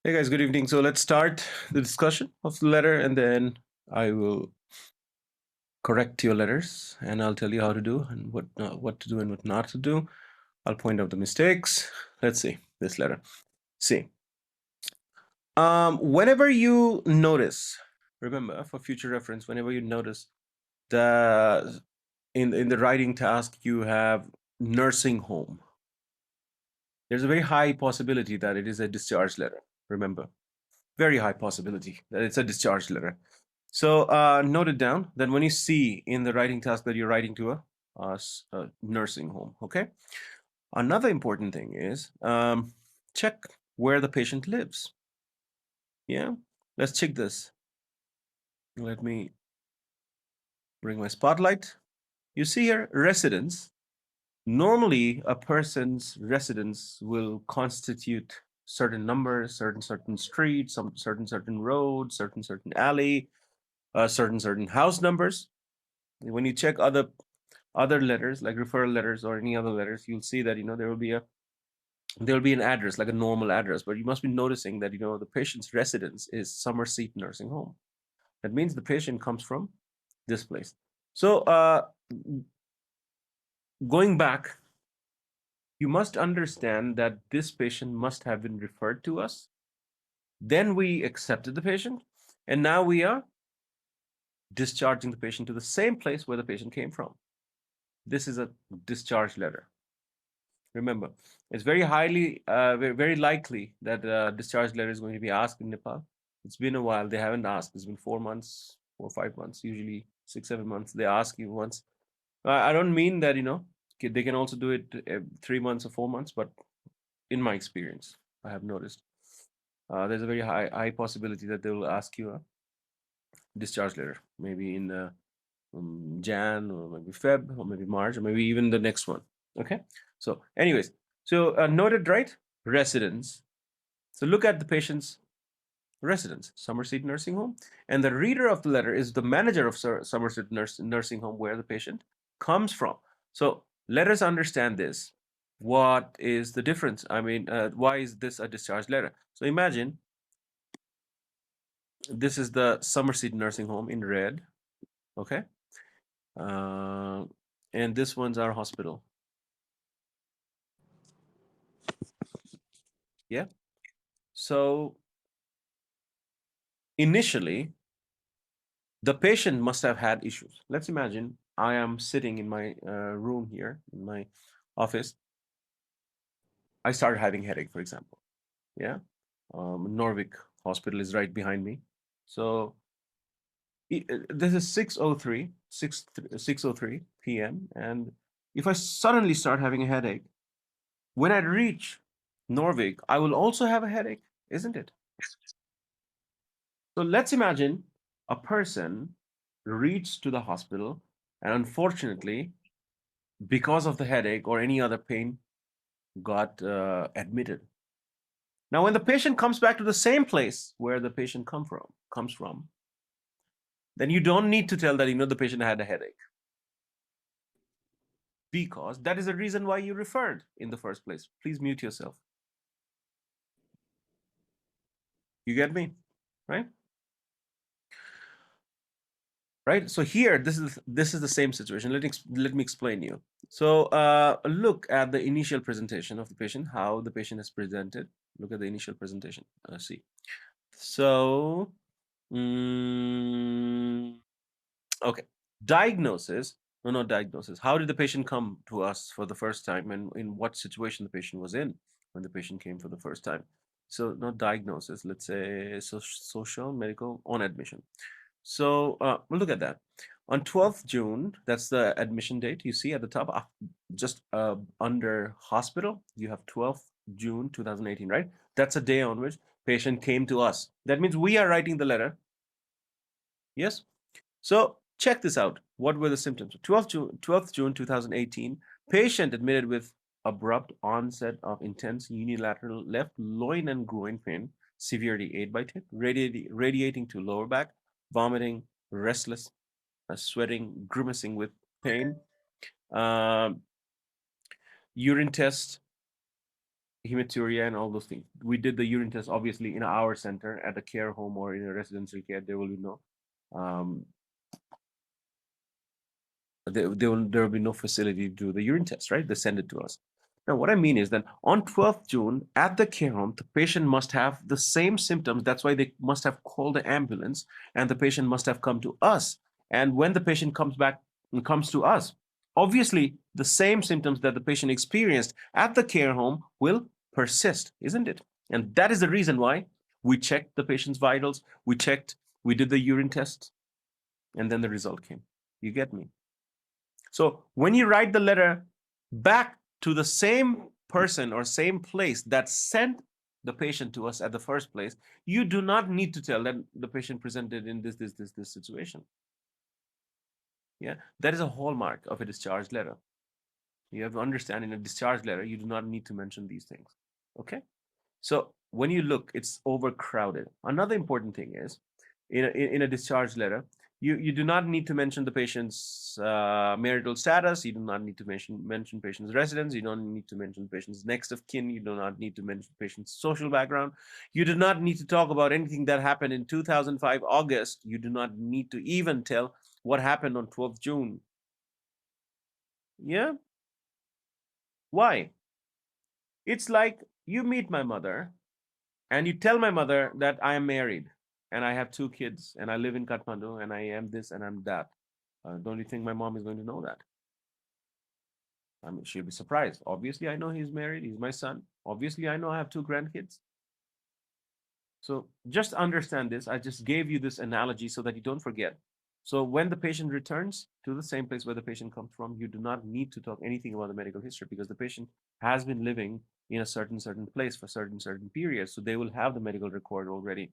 Hey guys, good evening. So let's start the discussion of the letter and then I will correct your letters and I'll tell you how to do and what to do and what not to do. I'll point out the mistakes. Let's see this letter. See, whenever you notice, remember for future reference, whenever you notice the in the writing task you have nursing home, there's a very high possibility that it is a discharge letter. Remember, very high possibility that it's a discharge letter. So note it down. Then when you see in the writing task that you're writing to a nursing home, okay? Another important thing is check where the patient lives. Yeah, let's check this. Let me bring my spotlight. You see here, residence. Normally, a person's residence will constitute certain numbers, certain streets, some certain roads, certain alley, certain house numbers. When you check other letters like referral letters or any other letters, you'll see that there will be an address like a normal address, but you must be noticing that the patient's residence is Somerset Nursing Home. That means the patient comes from this place. So going back, you must understand that this patient must have been referred to us. Then we accepted the patient, and now we are discharging the patient to the same place where the patient came from. This is a discharge letter. Remember, it's very likely that discharge letter is going to be asked in Nepal. It's been a while. They haven't asked. It's been 4 months, 4 or 5 months, usually 6, 7 months. They ask you once. I don't mean that, they can also do it 3 months or 4 months, but in my experience, I have noticed there's a very high possibility that they will ask you a discharge letter, maybe in Jan or maybe Feb or maybe March or maybe even the next one. Okay. So, anyways, so noted, right? Residence. So look at the patient's residence, Somerset Nursing Home, and the reader of the letter is the manager of Somerset Nursing Home, where the patient comes from. So let us understand this. What is the difference? I mean, why is this a discharge letter? So imagine this is the Somerset Nursing Home in red. Okay. Uh, and this one's our hospital. Yeah. So initially, the patient must have had issues. Let's imagine I am sitting in my room here in my office. I started having headache, for example. Yeah. Norvik Hospital is right behind me. So this is 6:03 p.m. And if I suddenly start having a headache, when I reach Norvik, I will also have a headache, isn't it? So let's imagine a person reaches to the hospital and unfortunately, because of the headache or any other pain, got admitted. Now, when the patient comes back to the same place where the patient comes from, then you don't need to tell that the patient had a headache, because that is the reason why you referred in the first place. Please mute yourself. You get me, right? Right. So here, this is the same situation. Let me explain you. So look at the initial presentation of the patient, how the patient is presented. Look at the initial presentation. See. So, okay. Diagnosis. No, not diagnosis. How did the patient come to us for the first time, and in what situation the patient was in when the patient came for the first time? So, not diagnosis. Let's say social, medical, on admission. So we'll look at that. On 12th June, that's the admission date. You see at the top, just under hospital, you have 12th June 2018, right? That's a day on which patient came to us. That means we are writing the letter. Yes? So check this out. What were the symptoms? 12th June 2018, patient admitted with abrupt onset of intense unilateral left loin and groin pain, severity 8 by 10, radiating to lower back, vomiting, restless, sweating, grimacing with pain, urine test hematuria and all those things. We did the urine test obviously in our center at a care home or in a residential care. There will be no um, there will be no facility to do the urine test, right? They send it to us. Now, what I mean is that on 12th June at the care home, the patient must have the same symptoms. That's why they must have called the ambulance, and the patient must have come to us. And when the patient comes back and comes to us, obviously the same symptoms that the patient experienced at the care home will persist, isn't it? And that is the reason why we checked the patient's vitals, we did the urine test, and then the result came. You get me? So when you write the letter back to the same person or same place that sent the patient to us at the first place, you do not need to tell that the patient presented in this situation. Yeah, that is a hallmark of a discharge letter. You have to understand in a discharge letter, you do not need to mention these things. Okay? So when you look, it's overcrowded. Another important thing is in a discharge letter, you do not need to mention the patient's marital status. You do not need to mention patient's residence. You don't need to mention patient's next of kin. You do not need to mention patient's social background. You do not need to talk about anything that happened in 2005 August. You do not need to even tell what happened on 12th June. Yeah? Why? It's like you meet my mother and you tell my mother that I am married and I have two kids and I live in Kathmandu and I am this and I'm that. Don't you think my mom is going to know that? I mean, she'll be surprised. Obviously, I know he's married. He's my son. Obviously, I know I have two grandkids. So just understand this. I just gave you this analogy so that you don't forget. So when the patient returns to the same place where the patient comes from, you do not need to talk anything about the medical history because the patient has been living in a certain place for certain periods. So they will have the medical record already.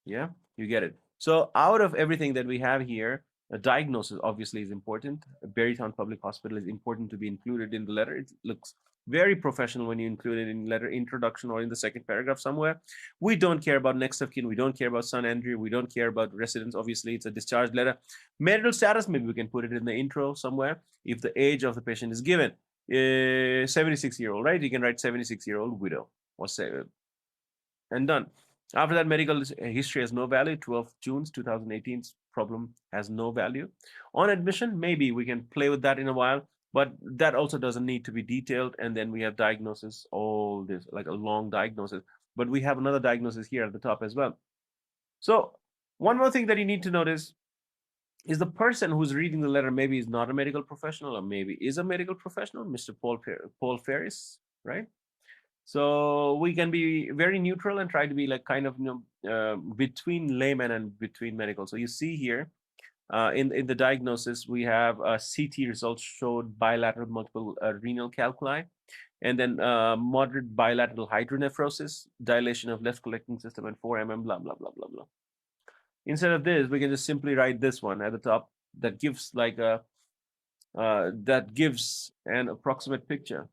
Yeah, you get it. So out of everything that we have here, a diagnosis obviously is important. Berrytown Public Hospital is important to be included in the letter. It looks very professional when you include it in letter introduction or in the second paragraph somewhere. We don't care about next of kin. We don't care about son Andrew. We don't care about residence. Obviously, it's a discharge letter. Marital status, maybe we can put it in the intro somewhere. If the age of the patient is given, 76-year-old, right? You can write 76-year-old widow or say, and done. After that, medical history has no value. 12th June 2018's problem has no value. On admission, maybe we can play with that in a while, but that also doesn't need to be detailed. And then we have diagnosis, all this, like a long diagnosis. But we have another diagnosis here at the top as well. So one more thing that you need to notice is the person who's reading the letter maybe is not a medical professional or maybe is a medical professional, Mr. Paul Ferris, right? So we can be very neutral and try to be like kind of between layman and between medical. So you see here in the diagnosis we have CT results showed bilateral multiple renal calculi, and then moderate bilateral hydronephrosis, dilation of left collecting system, and 4 blah blah blah blah blah. Instead of this, we can just simply write this one at the top that gives like a that gives an approximate picture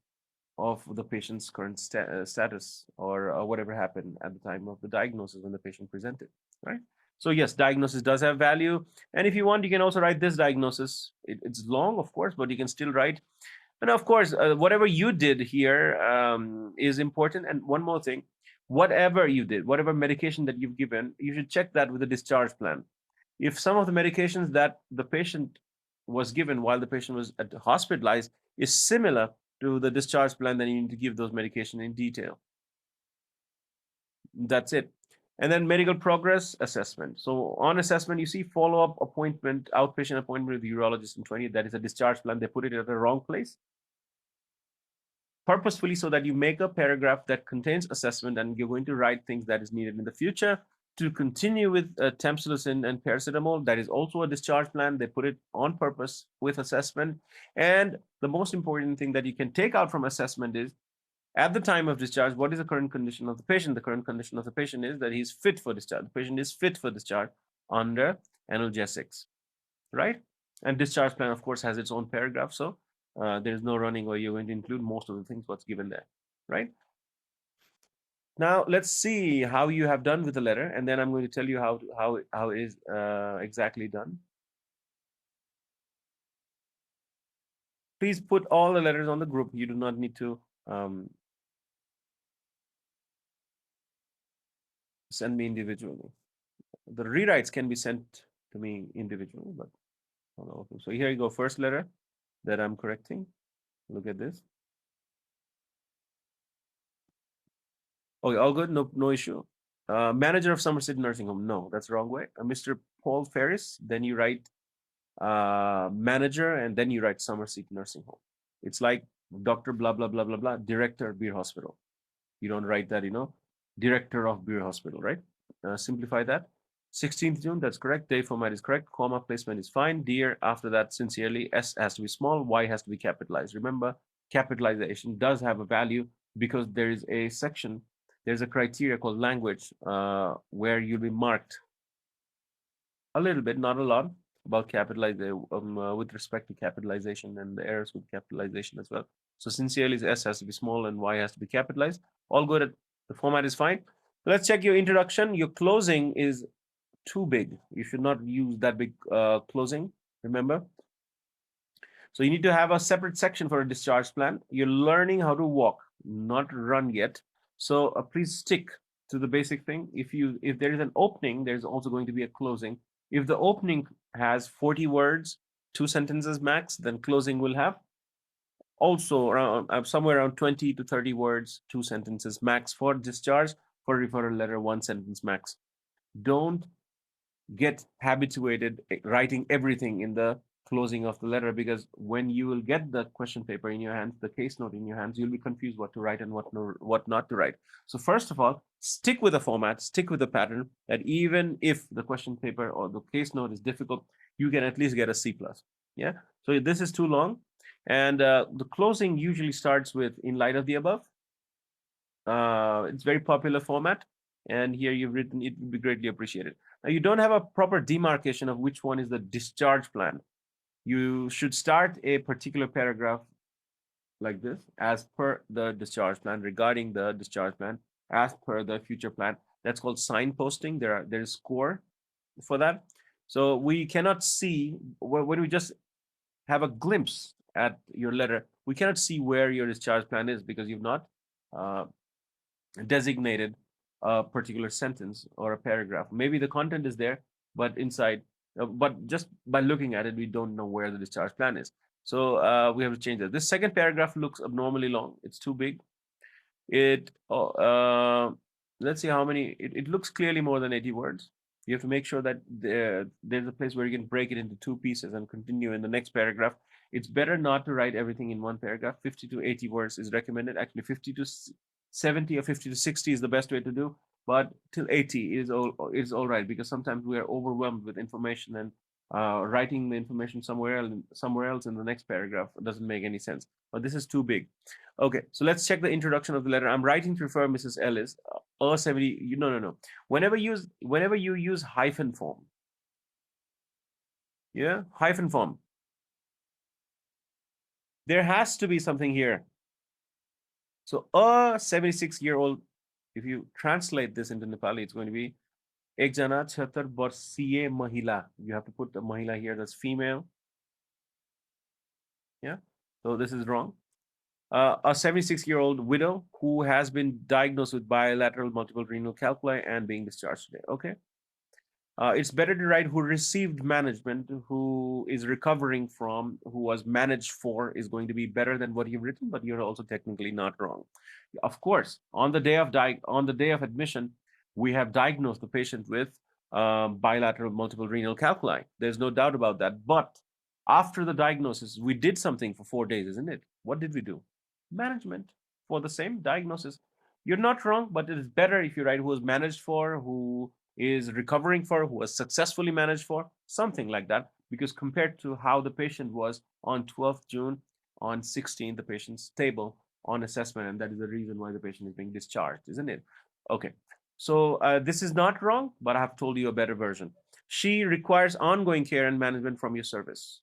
of the patient's current status or whatever happened at the time of the diagnosis when the patient presented, right? So yes, diagnosis does have value. And if you want, you can also write this diagnosis. It's long, of course, but you can still write. And of course, whatever you did here is important. And one more thing, whatever you did, whatever medication that you've given, you should check that with the discharge plan. If some of the medications that the patient was given while the patient was hospitalized is similar to the discharge plan, then you need to give those medication in detail. That's it. And then medical progress assessment. So on assessment, you see follow-up appointment, outpatient appointment with the urologist in 20. That is a discharge plan. They put it at the wrong place purposefully so that you make a paragraph that contains assessment and you're going to write things that is needed in the future to continue with tamsulosin and paracetamol. That is also a discharge plan. They put it on purpose with assessment. And the most important thing that you can take out from assessment is at the time of discharge, what is the current condition of the patient? The current condition of the patient is that he's fit for discharge. The patient is fit for discharge under analgesics, right? And discharge plan, of course, has its own paragraph. So there's no running where you're going to include most of the things what's given there, right? Now let's see how you have done with the letter, and then I'm going to tell you how it is exactly done. Please put all the letters on the group. You do not need to send me individually. The rewrites can be sent to me individually, but so here you go. First letter that I'm correcting. Look at this. Okay, all good. No issue. Manager of Somerset Nursing Home. No, that's the wrong way. Mr. Paul Ferris. Then you write manager, and then you write Somerset Nursing Home. It's like Dr. Blah blah blah blah blah, director Beer Hospital. You don't write that, director of Beer Hospital, right? Simplify that. 16th June, that's correct. Day format is correct. Comma placement is fine. Dear, after that, sincerely, S has to be small, Y has to be capitalized. Remember, capitalization does have a value because there is a section, there's a criteria called language where you'll be marked a little bit, not a lot, about capitalization with respect to capitalization and the errors with capitalization as well. So sincerely, S has to be small and Y has to be capitalized. All good. The format is fine. Let's check your introduction. Your closing is too big. You should not use that big closing, remember. So you need to have a separate section for a discharge plan. You're learning how to walk, not run yet. So please stick to the basic thing. If there is an opening, there's also going to be a closing. If the opening has 40 words, 2 sentences max, then closing will have also around somewhere around 20 to 30 words, 2 sentences max for discharge. For referral letter, 1 sentence max. Don't get habituated writing everything in the closing of the letter, because when you will get the question paper in your hands, the case note in your hands, you'll be confused what to write and what not to write. So first of all, stick with the format, stick with the pattern, that even if the question paper or the case note is difficult, you can at least get a C+. Yeah. So this is too long. And the closing usually starts with "in light of the above." It's very popular format. And here you've written, "it would be greatly appreciated." Now, you don't have a proper demarcation of which one is the discharge plan. You should start a particular paragraph like this: "as per the discharge plan, regarding the discharge plan, as per the future plan." That's called signposting. There is score for that. So we cannot see, when we just have a glimpse at your letter, we cannot see where your discharge plan is because you've not designated a particular sentence or a paragraph. Maybe the content is there, but inside, but just by looking at it, we don't know where the discharge plan is. So we have to change that. This second paragraph looks abnormally long. It's too big. Let's see how many. It looks clearly more than 80 words. You have to make sure that there's a place where you can break it into 2 pieces and continue in the next paragraph. It's better not to write everything in one paragraph. 50 to 80 words is recommended. Actually, 50 to 70 or 50 to 60 is the best way to do, but till 80 is all right, because sometimes we are overwhelmed with information, and writing the information somewhere else in the next paragraph doesn't make any sense. But this is too big. Okay, so let's check the introduction of the letter. I'm writing to refer Mrs. Ellis. 70. No. Whenever you use hyphen form, yeah, hyphen form, there has to be something here. So a 76-year-old, if you translate this into Nepali, it's going to be "ek jana 76 varsiye mahila." You have to put the mahila here, that's female. Yeah, so this is wrong. A 76-year-old widow who has been diagnosed with bilateral multiple renal calculi and being discharged today. Okay. It's better to write "who received management," "who is recovering from," "who was managed for" is going to be better than what you've written, but you're also technically not wrong. Of course, on the day of admission, we have diagnosed the patient with bilateral multiple renal calculi. There's no doubt about that. But after the diagnosis, we did something for 4 days, isn't it? What did we do? Management for the same diagnosis. You're not wrong, but it is better if you write "who was managed for," "who is recovering for," "who was successfully managed for," something like that, because compared to how the patient was on 12th June, on 16th, the patient's stable on assessment, and that is the reason why the patient is being discharged, isn't it? Okay, so this is not wrong, but I have told you a better version. She requires ongoing care and management from your service.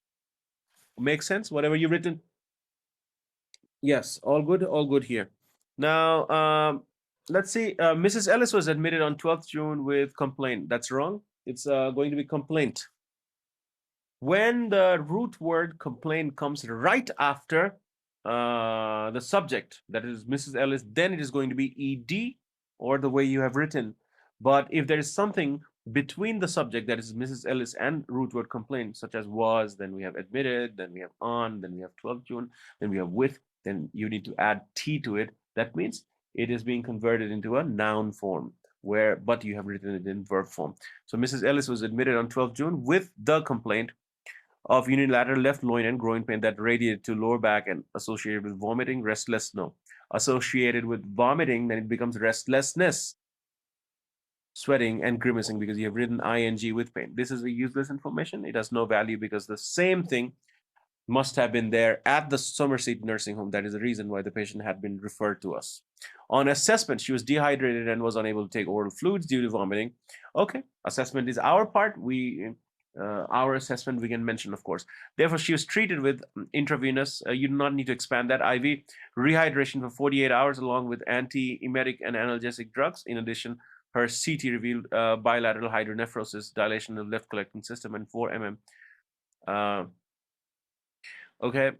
Makes sense? Whatever you've written. Yes, all good here. Now, let's see. Mrs. Ellis was admitted on 12th June with complaint. That's wrong. It's going to be complaint. When the root word complaint comes right after the subject, that is Mrs. Ellis, then it is going to be ed, or the way you have written. But if there is something between the subject, that is Mrs. Ellis, and root word complaint, such as was, then we have admitted, then we have on, then we have 12th June, then we have with, then you need to add T to it. That means it is being converted into a noun form, where but you have written it in verb form. So Mrs. Ellis was admitted on 12th June with the complaint of unilateral left loin and groin pain that radiated to lower back and associated with vomiting, restless, no. Associated with vomiting, then it becomes restlessness, sweating, and grimacing, because you have written ing with pain. This is a useless information. It has no value because the same thing must have been there at the Somerset nursing home. That is the reason why the patient had been referred to us. On assessment, she was dehydrated and was unable to take oral fluids due to vomiting. Okay, assessment is our part. Our assessment we can mention, of course. Therefore, she was treated with intravenous. You do not need to expand that, IV rehydration for 48 hours, along with antiemetic and analgesic drugs. In addition, her CT revealed bilateral hydronephrosis, dilation of left collecting system, and 4 mm. Okay,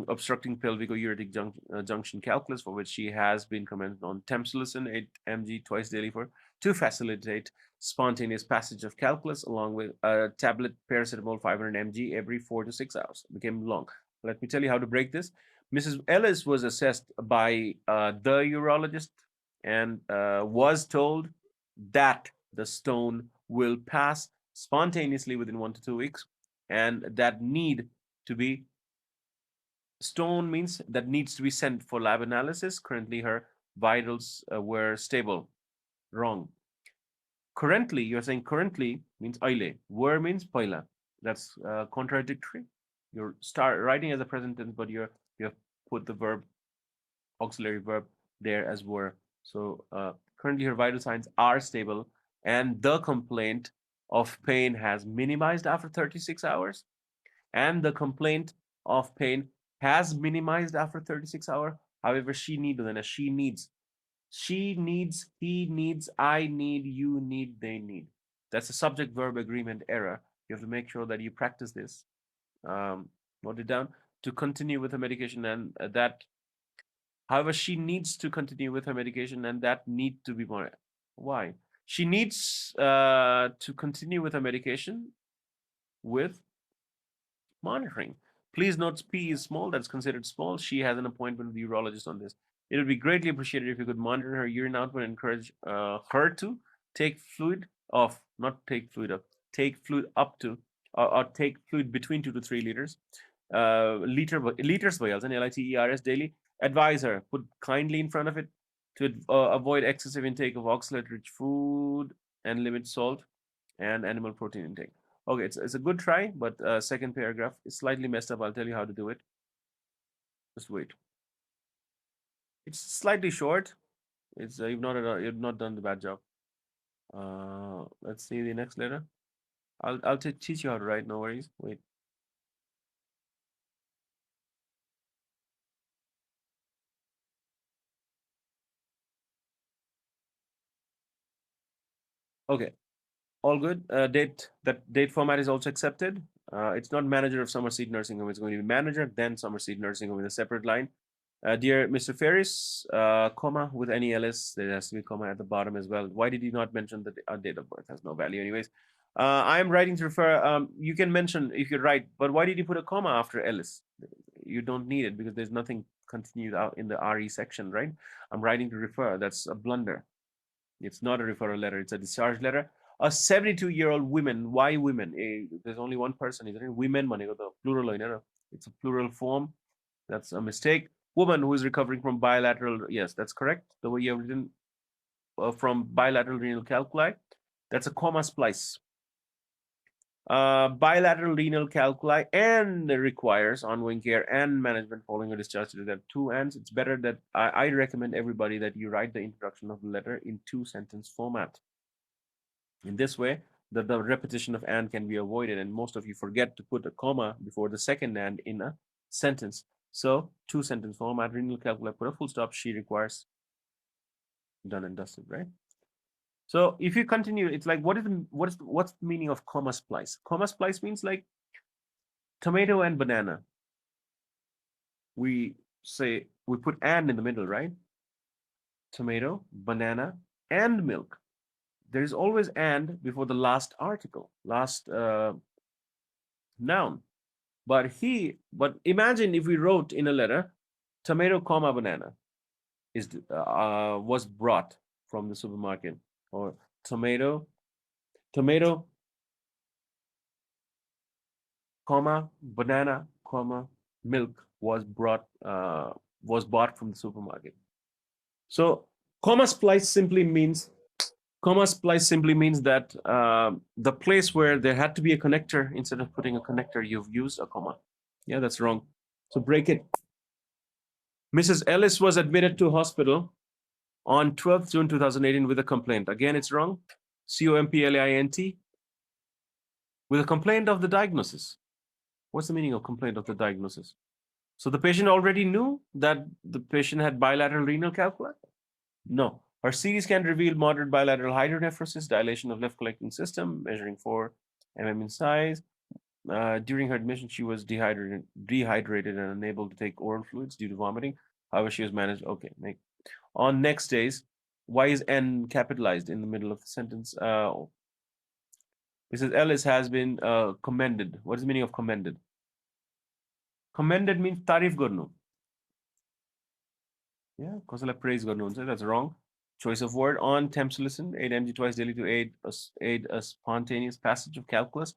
obstructing pelvico-ureteric junction calculus, for which she has been commented on temsilicin 8 mg twice daily to facilitate spontaneous passage of calculus, along with a tablet paracetamol 500 mg every 4 to 6 hours. It became long. Let me tell you how to break this. Mrs. Ellis was assessed by the urologist and was told that the stone will pass spontaneously within 1 to 2 weeks, and that need to be stone means that needs to be sent for lab analysis. Currently, her vitals were stable. Wrong. Currently, you're saying currently means aile. Were means paila. That's contradictory. You're start writing as a present tense, but you have put the verb, auxiliary verb, there as were. So currently, her vital signs are stable, and the complaint of pain has minimized after 36 hours, and the complaint of pain has minimized after 36 hours. However, she needs, he needs, I need, you need, they need. That's a subject verb agreement error. You have to make sure that you practice this. Note it down. To continue with her medication, and that, however, she needs to continue with her medication, and that need to be more. Why? She needs to continue with her medication with monitoring. Please note P is small, that's considered small. She has an appointment with the urologist on this. It would be greatly appreciated if you could monitor her urine output and encourage her to take fluid off, not take fluid up, take fluid up to, or take fluid between 2 to 3 liters, liters vials, and liters daily. Advise her, put kindly in front of it, to avoid excessive intake of oxalate-rich food and limit salt and animal protein intake. Okay, it's a good try, but second paragraph is slightly messed up. I'll tell you how to do it. Just wait. It's slightly short. It's you've not done the bad job. Let's see the next letter. I'll teach you how to write. No worries. Wait. Okay. All good. Date format is also accepted. It's not manager of Somerset Nursing Home. It's going to be manager, then Somerset Nursing Home in a separate line. Dear Mr. Ferris, comma with any ls, there has to be comma at the bottom as well. Why did you not mention that date of birth has no value anyways? I am writing to refer. You can mention if you write, but why did you put a comma after ls? You don't need it because there's nothing continued out in the RE section, right? I'm writing to refer. That's a blunder. It's not a referral letter. It's a discharge letter. A 72-year-old woman. Why women? There's only one person, isn't it? Women, the plural. It's a plural form. That's a mistake. Woman who is recovering from bilateral. Yes, that's correct. The way you have written from bilateral renal calculi. That's a comma splice. Bilateral renal calculi and requires ongoing care and management following a discharge. There are two ands. It's better that I recommend everybody that you write the introduction of the letter in 2-sentence format. In this way, the repetition of and can be avoided, and most of you forget to put a comma before the second and in a sentence. So 2-sentence format, renal calculi, put a full stop, she requires, done and dusted, right? So if you continue, it's like, what's the meaning of comma splice? Comma splice means like tomato and banana. We put and in the middle, right? Tomato, banana, and milk. There is always and before the last article, last noun. But imagine if we wrote in a letter, tomato, comma, banana was brought from the supermarket, or tomato, tomato, comma, banana, comma, milk was bought from the supermarket. So comma splice simply means that the place where there had to be a connector, instead of putting a connector, you've used a comma. Yeah, that's wrong. So break it. Mrs. Ellis was admitted to hospital on 12th June 2018 with a complaint. Again, it's wrong. COMPLAINT, with a complaint of the diagnosis. What's the meaning of complaint of the diagnosis? So the patient already knew that the patient had bilateral renal calculi? No. Her CT scan revealed moderate bilateral hydronephrosis, dilation of left collecting system, measuring 4 mm in size. During her admission, she was dehydrated and unable to take oral fluids due to vomiting. However, she was managed. Okay. On next days, why is N capitalized in the middle of the sentence? Mrs. Ellis has been commended. What is the meaning of commended? Commended means tarif garnu. Yeah, कसैलाई praise गर्नुहुन्छ. That's wrong. Choice of word on Temsilicin, 8 mg twice daily to aid a spontaneous passage of calculus.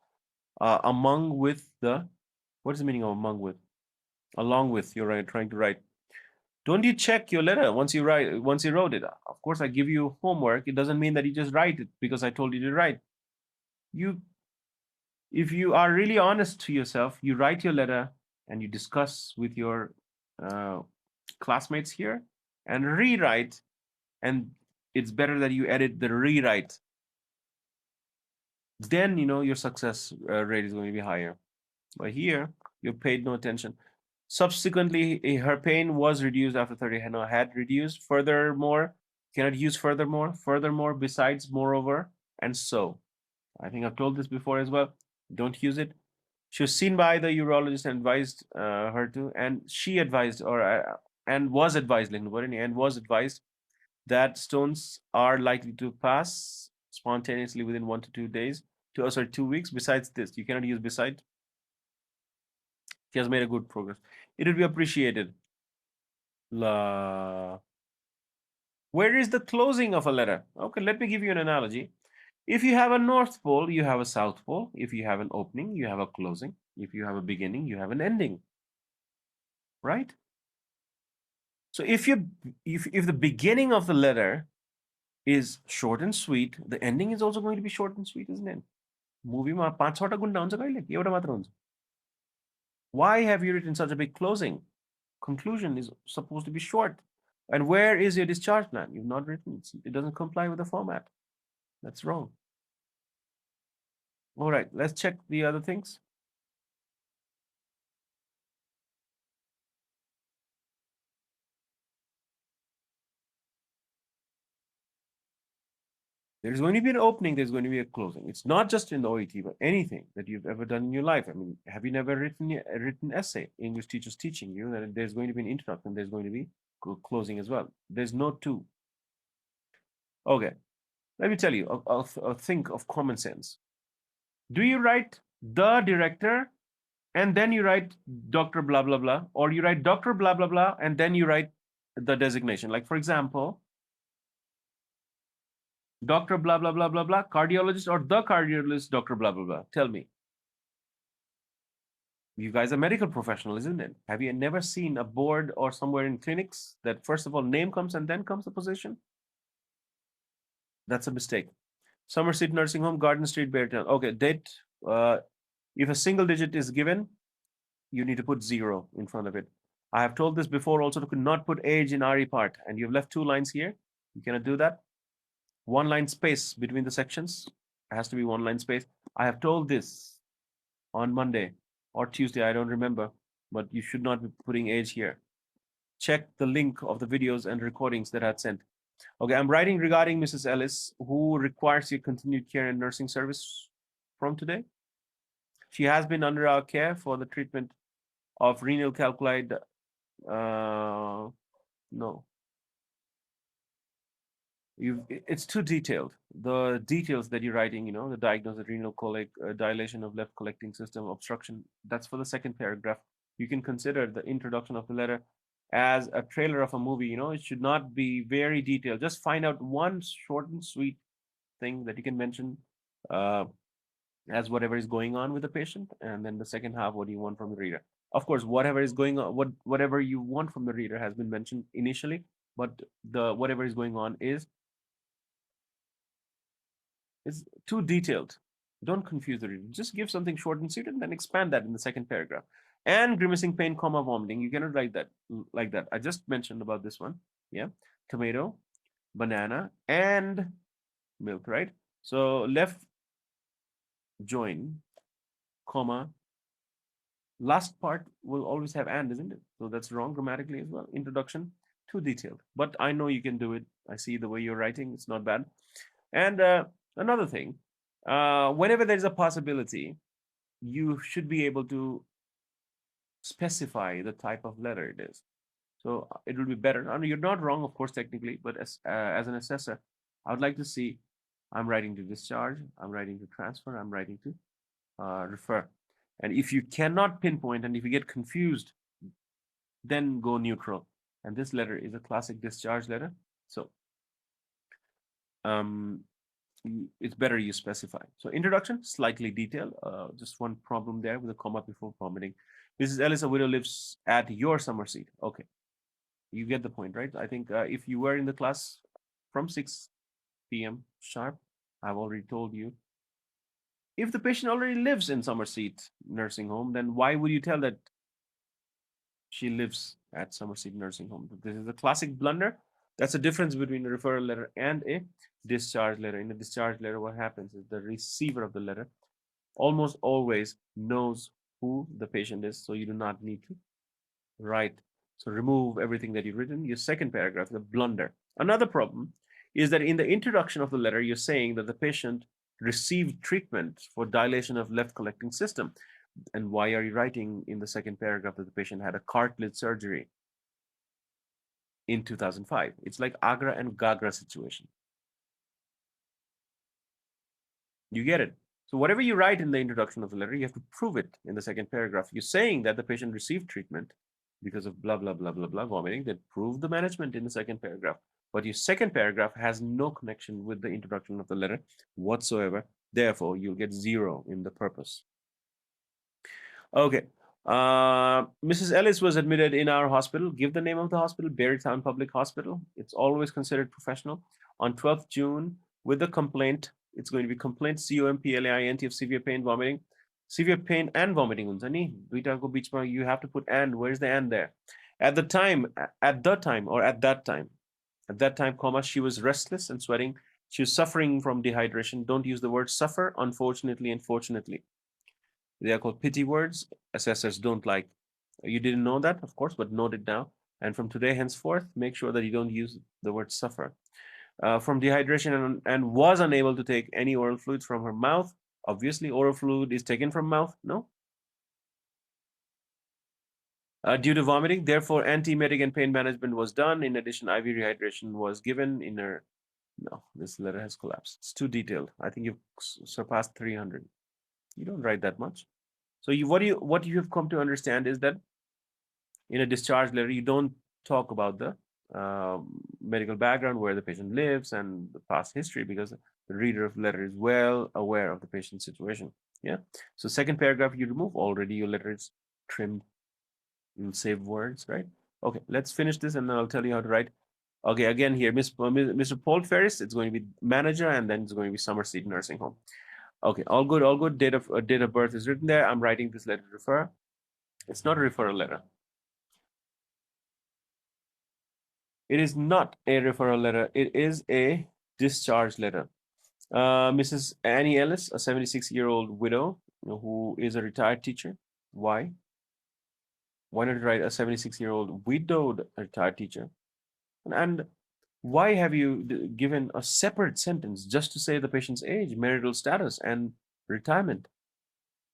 Among with the, what is the meaning of among with? Along with, you're right, trying to write. Don't you check your letter once you wrote it? Of course, I give you homework. It doesn't mean that you just write it because I told you to write. If you are really honest to yourself, you write your letter and you discuss with your classmates here and rewrite, and it's better that you edit the rewrite. Then your success rate is going to be higher. But here, you paid no attention. Subsequently, her pain was reduced after 30 had reduced. Furthermore, cannot use furthermore, besides, moreover, and so. I think I've told this before as well. Don't use it. She was seen by the urologist and advised her to, and she advised, and was advised, and was advised that stones are likely to pass spontaneously within 1 to 2 days. 2 weeks. Besides this, you cannot use beside. She has made a good progress. It would be appreciated. La. Where is the closing of a letter? Okay, let me give you an analogy. If you have a north pole, you have a south pole. If you have an opening, you have a closing. If you have a beginning, you have an ending. Right? So if the beginning of the letter is short and sweet, the ending is also going to be short and sweet, isn't it? Movie ma 5-6 gunda huncha kaile एउटा मात्र huncha. Why have you written such a big closing? Conclusion is supposed to be short. And where is your discharge plan? You've not written. It doesn't comply with the format. That's wrong. All right, let's check the other things. There's going to be an opening, there's going to be a closing. It's not just in the OET, but anything that you've ever done in your life. I mean, have you never written a written essay? English teachers teaching you that there's going to be an introduction, there's going to be closing as well. There's no two. Okay, let me tell you, I'll think of common sense. Do you write the director and then you write Dr. blah, blah, blah, or you write Dr. blah, blah, blah, and then you write the designation? Like, for example, Dr. blah, blah, blah, blah, blah, cardiologist, or the cardiologist, Dr. blah, blah, blah. Tell me. You guys are medical professionals, isn't it? Have you never seen a board or somewhere in clinics that first of all name comes and then comes the position? That's a mistake. Somerset Nursing Home, Garden Street, Beartown. Okay, date. If a single digit is given, you need to put 0 in front of it. I have told this before also to not put age in RE part, and you've left 2 lines here. You cannot do that. 1 line space between the sections. It has to be 1 line space. I have told this on Monday or Tuesday, I don't remember, but you should not be putting age here. Check the link of the videos and recordings that I had sent. Okay, I'm writing regarding Mrs. Ellis, who requires your continued care and nursing service from today. She has been under our care for the treatment of renal calculi. No. It's too detailed. The details that you're writing, the diagnosis, renal colic, dilation of left collecting system, obstruction, that's for the second paragraph. You can consider the introduction of the letter as a trailer of a movie. It should not be very detailed. Just find out one short and sweet thing that you can mention uh, as whatever is going on with the patient, and then the second half, what do you want from the reader? Of course, whatever is going on, whatever you want from the reader has been mentioned initially, but the whatever is going on is too detailed. Don't confuse the reader. Just give something short and sweet and then expand that in the second paragraph. And grimacing pain, comma, vomiting. You cannot write that like that. I just mentioned about this one. Yeah. Tomato, banana, and milk, right? So left join, comma, last part will always have and, isn't it? So that's wrong grammatically as well. Introduction, too detailed. But I know you can do it. I see the way you're writing. It's not bad. And another thing, whenever there's a possibility, you should be able to specify the type of letter it is. So it will be better. I mean, you're not wrong, of course, technically, but as an assessor, I would like to see I'm writing to discharge, I'm writing to transfer, I'm writing to refer. And if you cannot pinpoint and if you get confused, then go neutral. And this letter is a classic discharge letter. So um, it's better you specify. So introduction, slightly detailed. Just one problem there with a comma before vomiting. Mrs. Ellis, a widow, lives at your summer seat. Okay, you get the point, right? I think if you were in the class from 6 p.m. sharp, I've already told you. If the patient already lives in Somerset nursing home, then why would you tell that she lives at Somerset nursing home? This is a classic blunder. That's the difference between a referral letter and a discharge letter. In a discharge letter, what happens is the receiver of the letter almost always knows who the patient is, so you do not need to write. So remove everything that you've written. Your second paragraph is a blunder. Another problem is that in the introduction of the letter, you're saying that the patient received treatment for dilation of left collecting system. And why are you writing in the second paragraph that the patient had a cartilage surgery in 2005? It's like Agra and Gagra situation. You get it? So whatever you write in the introduction of the letter, you have to prove it in the second paragraph. You're saying that the patient received treatment because of blah, blah, blah, blah, blah, vomiting. That prove the management in the second paragraph. But your second paragraph has no connection with the introduction of the letter whatsoever. Therefore, you'll get 0 in the purpose. Okay. Mrs. Ellis was admitted in our hospital. Give the name of the hospital, Berrytown Public Hospital. It's always considered professional. On 12th June, with the complaint, it's going to be complaint COMPLAINT of severe pain, vomiting. Severe pain and vomiting. You have to put and. Where's the and there? At the time, comma, she was restless and sweating. She was suffering from dehydration. Don't use the word suffer, unfortunately and fortunately. They are called pity words. Assessors don't like. You didn't know that, of course, but note it now. And from today henceforth, make sure that you don't use the word suffer. From dehydration and was unable to take any oral fluids from her mouth. Obviously, oral fluid is taken from mouth. No. Due to vomiting, therefore, antiemetic and pain management was done. In addition, IV rehydration was given in her. No, this letter has collapsed. It's too detailed. I think you've surpassed 300. You don't write that much. So what you have come to understand is that in a discharge letter, you don't talk about the medical background, where the patient lives, and the past history, because the reader of the letter is well aware of the patient's situation. Yeah. So second paragraph, you remove already. Your letter is trimmed. You'll save words, right? Okay, let's finish this, and then I'll tell you how to write. Okay, again here, Mr. Paul Ferris, it's going to be manager, and then it's going to be Somerset Nursing Home. Okay, all good, all good. Date of birth is written there. I'm writing this letter to refer. It's not a referral letter. It is not a referral letter. It is a discharge letter. Mrs. Annie Ellis, a 76-year-old widow who is a retired teacher. Why? Why not write a 76-year-old widowed retired teacher? And why have you given a separate sentence just to say the patient's age, marital status, and retirement?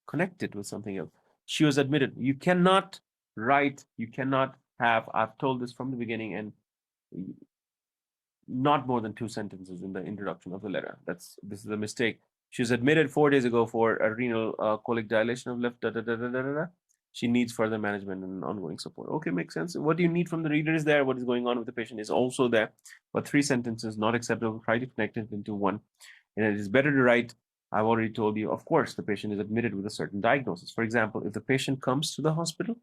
Connect it with something else. She was admitted. You cannot write, you cannot have, I've told this from the beginning, and not more than 2 sentences in the introduction of the letter. This is a mistake. She was admitted 4 days ago for a renal colic dilation of left. Da, da, da, da, da, da. She needs further management and ongoing support. Okay, makes sense. What do you need from the reader is there. What is going on with the patient is also there. But 3 sentences not acceptable. Try to connect it into one. And it is better to write. I've already told you, of course, the patient is admitted with a certain diagnosis. For example, if the patient comes to the hospital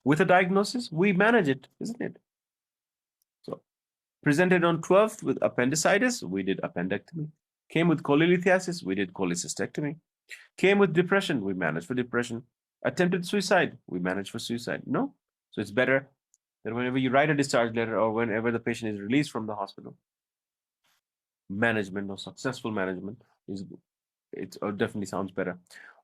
with a diagnosis, we manage it, isn't it? So presented on 12th with appendicitis, we did appendectomy. Came with cholelithiasis, we did cholecystectomy. Came with depression, we managed for depression. Attempted suicide, we managed for suicide. No? So it's better that whenever you write a discharge letter or whenever the patient is released from the hospital, management or successful management is it definitely sounds better.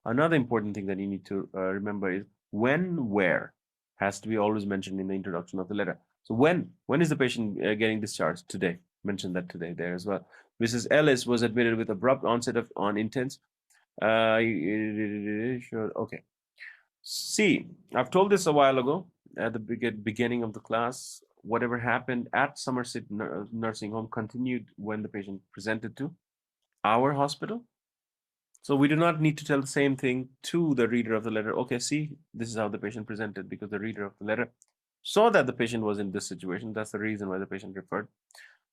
Another important thing that you need to remember is when, where has to be always mentioned in the introduction of the letter. So when is the patient getting discharged? Today. Mention that today there as well. Mrs. Ellis was admitted with abrupt onset of on intense. Sure. Okay. See, I've told this a while ago at the beginning of the class. Whatever happened at Somerset Nursing Home continued when the patient presented to our hospital. So we do not need to tell the same thing to the reader of the letter. Okay, see, this is how the patient presented because the reader of the letter saw that the patient was in this situation. That's the reason why the patient referred.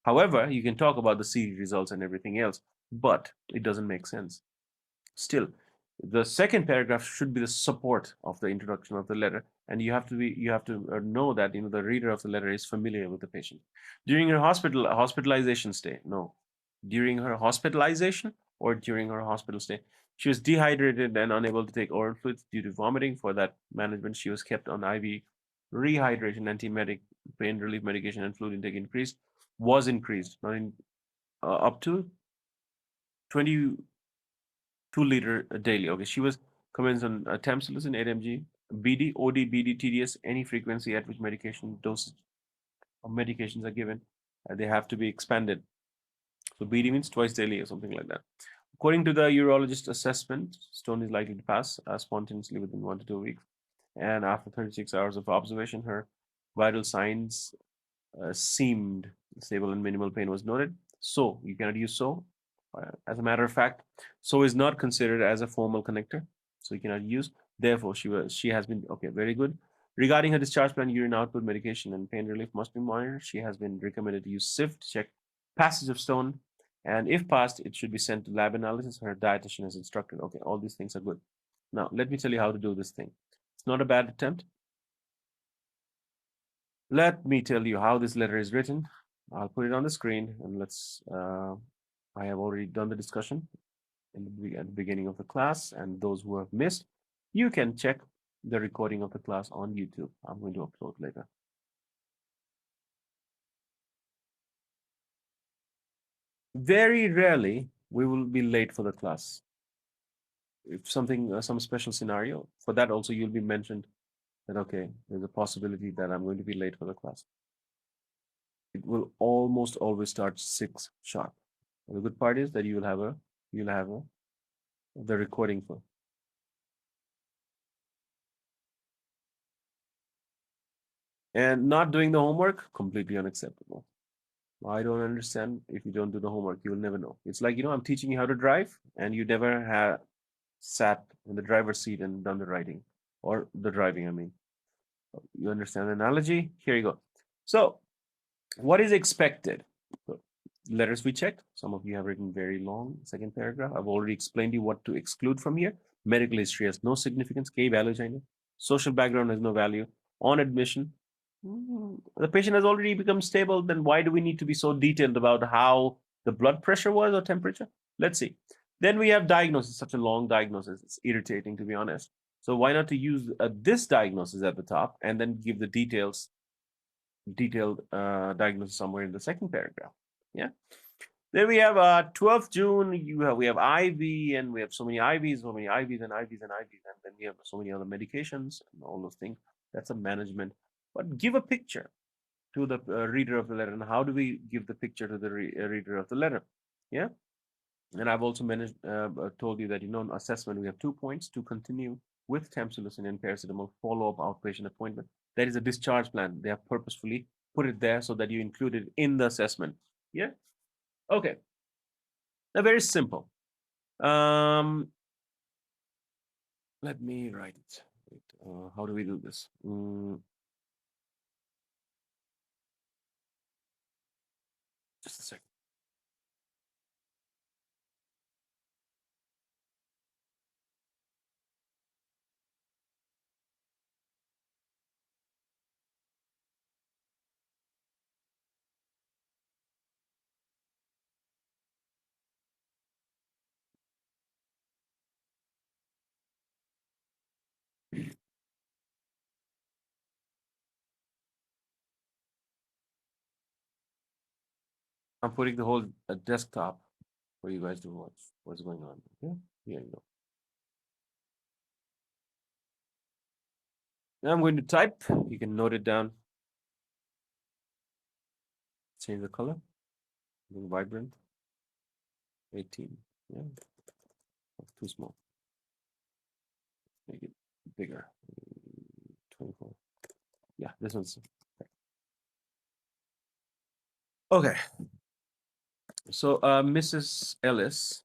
However, you can talk about the C results and everything else, but it doesn't make sense. Still, the second paragraph should be the support of the introduction of the letter, and you have to know that the reader of the letter is familiar with the patient during her hospitalization stay. No, during her hospitalization or during her hospital stay, she was dehydrated and unable to take oral fluids due to vomiting. For that management, she was kept on IV rehydration, antiemetic, pain relief medication, and fluid intake increased, not in up to 20 2 liter daily. Okay, she was commenced on tamsulosin 8 mg, BD, OD, BD, TDS, any frequency at which medication dosage of medications are given. They have to be expanded. So BD means twice daily or something like that. According to the urologist assessment, stone is likely to pass spontaneously within 1 to 2 weeks. And after 36 hours of observation, her vital signs seemed stable and minimal pain was noted. So you cannot use so. As a matter of fact, so is not considered as a formal connector, so you cannot use. Therefore, she has been okay. Very good. Regarding her discharge plan, urine output, medication, and pain relief must be monitored. She has been recommended to use SIFT to check passage of stone, and if passed, it should be sent to lab analysis. Her dietitian has instructed. Okay, all these things are good. Now, let me tell you how to do this thing. It's not a bad attempt. Let me tell you how this letter is written. I'll put it on the screen and let's, I have already done the discussion at the beginning of the class, and those who have missed, you can check the recording of the class on YouTube. I'm going to upload later. Very rarely we will be late for the class. If something, some special scenario, for that also you'll be mentioned that, okay, there's a possibility that I'm going to be late for the class. It will almost always start 6 sharp. And the good part is that you'll have the recording for. And not doing the homework, completely unacceptable. I don't understand. If you don't do the homework, you will never know. It's like, I'm teaching you how to drive, and you never have sat in the driver's seat and done the writing or the driving, I mean. You understand the analogy? Here you go. So, what is expected? So, letters we checked. Some of you have written very long second paragraph. I've already explained to you what to exclude from here. Medical history has no significance. K value China. Social background has no value. On admission, the patient has already become stable. Then why do we need to be so detailed about how the blood pressure was or temperature? Let's see. Then we have diagnosis. Such a long diagnosis. It's irritating, to be honest. So why not to use this diagnosis at the top and then give the detailed diagnosis somewhere in the second paragraph? Yeah. Then we have 12th June. We have IV, and we have so many IVs, and IVs, and then we have so many other medications and all those things. That's a management. But give a picture to the reader of the letter. And how do we give the picture to the reader of the letter? Yeah. And I've also told you that assessment we have 2 points to continue with tamsulosin and paracetamol follow-up outpatient appointment. That is a discharge plan. They have purposefully put it there so that you include it in the assessment. Yeah. Okay. Now, very simple. Um, let me write it. Wait, how do we do this? Just a second. I'm putting the whole desktop for you guys to watch what's going on. Okay, here you go. Now I'm going to type. You can note it down. Change the color. Vibrant. 18. Yeah, too small. Make it bigger. 24. Yeah, this one's okay. So, Mrs. Ellis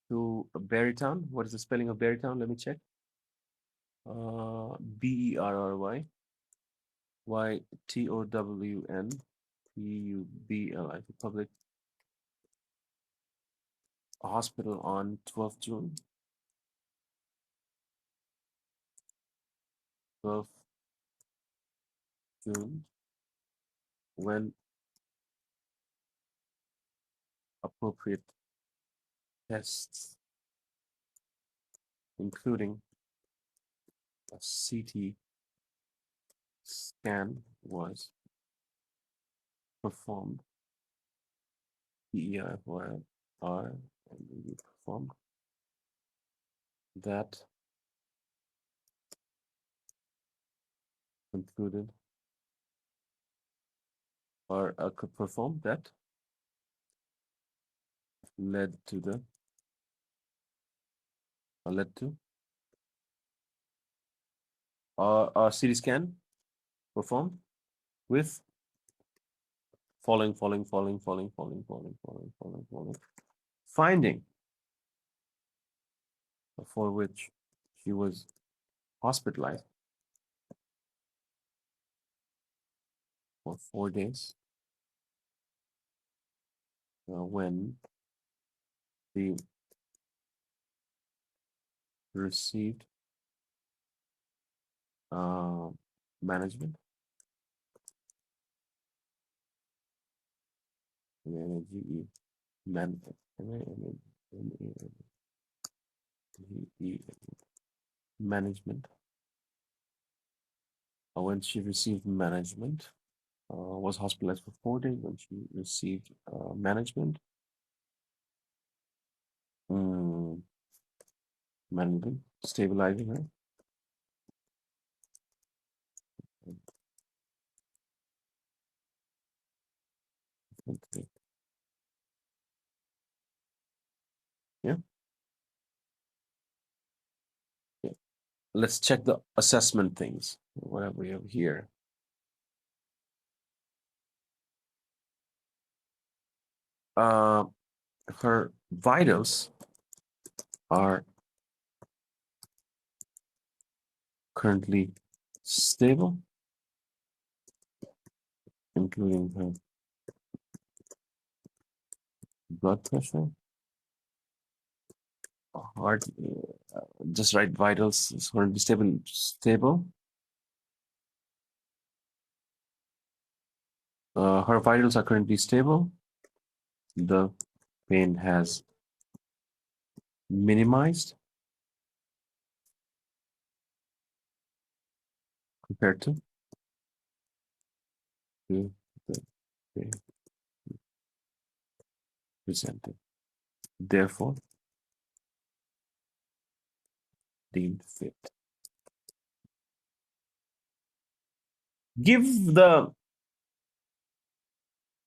to Berrytown. What is the spelling of Berrytown? Let me check. Berry Ytown Public Public Hospital on 12th June. 12th June, when appropriate tests, including a CT scan, was performed. PEIFR and performed. That concluded or could perform that led to the led to a CT scan performed with following finding, for which she was hospitalized for 4 days, when she received management, management. When she received management, was hospitalized for 4 days. When she received management, management stabilizing her. Okay. Yeah. Yeah. Let's check the assessment things. Whatever we have here. Her vitals are currently stable, including her blood pressure, heart. Just write vitals is currently stable. Stable. Her vitals are currently stable. The pain has minimized compared to the pain presented. Therefore, deemed fit. Give the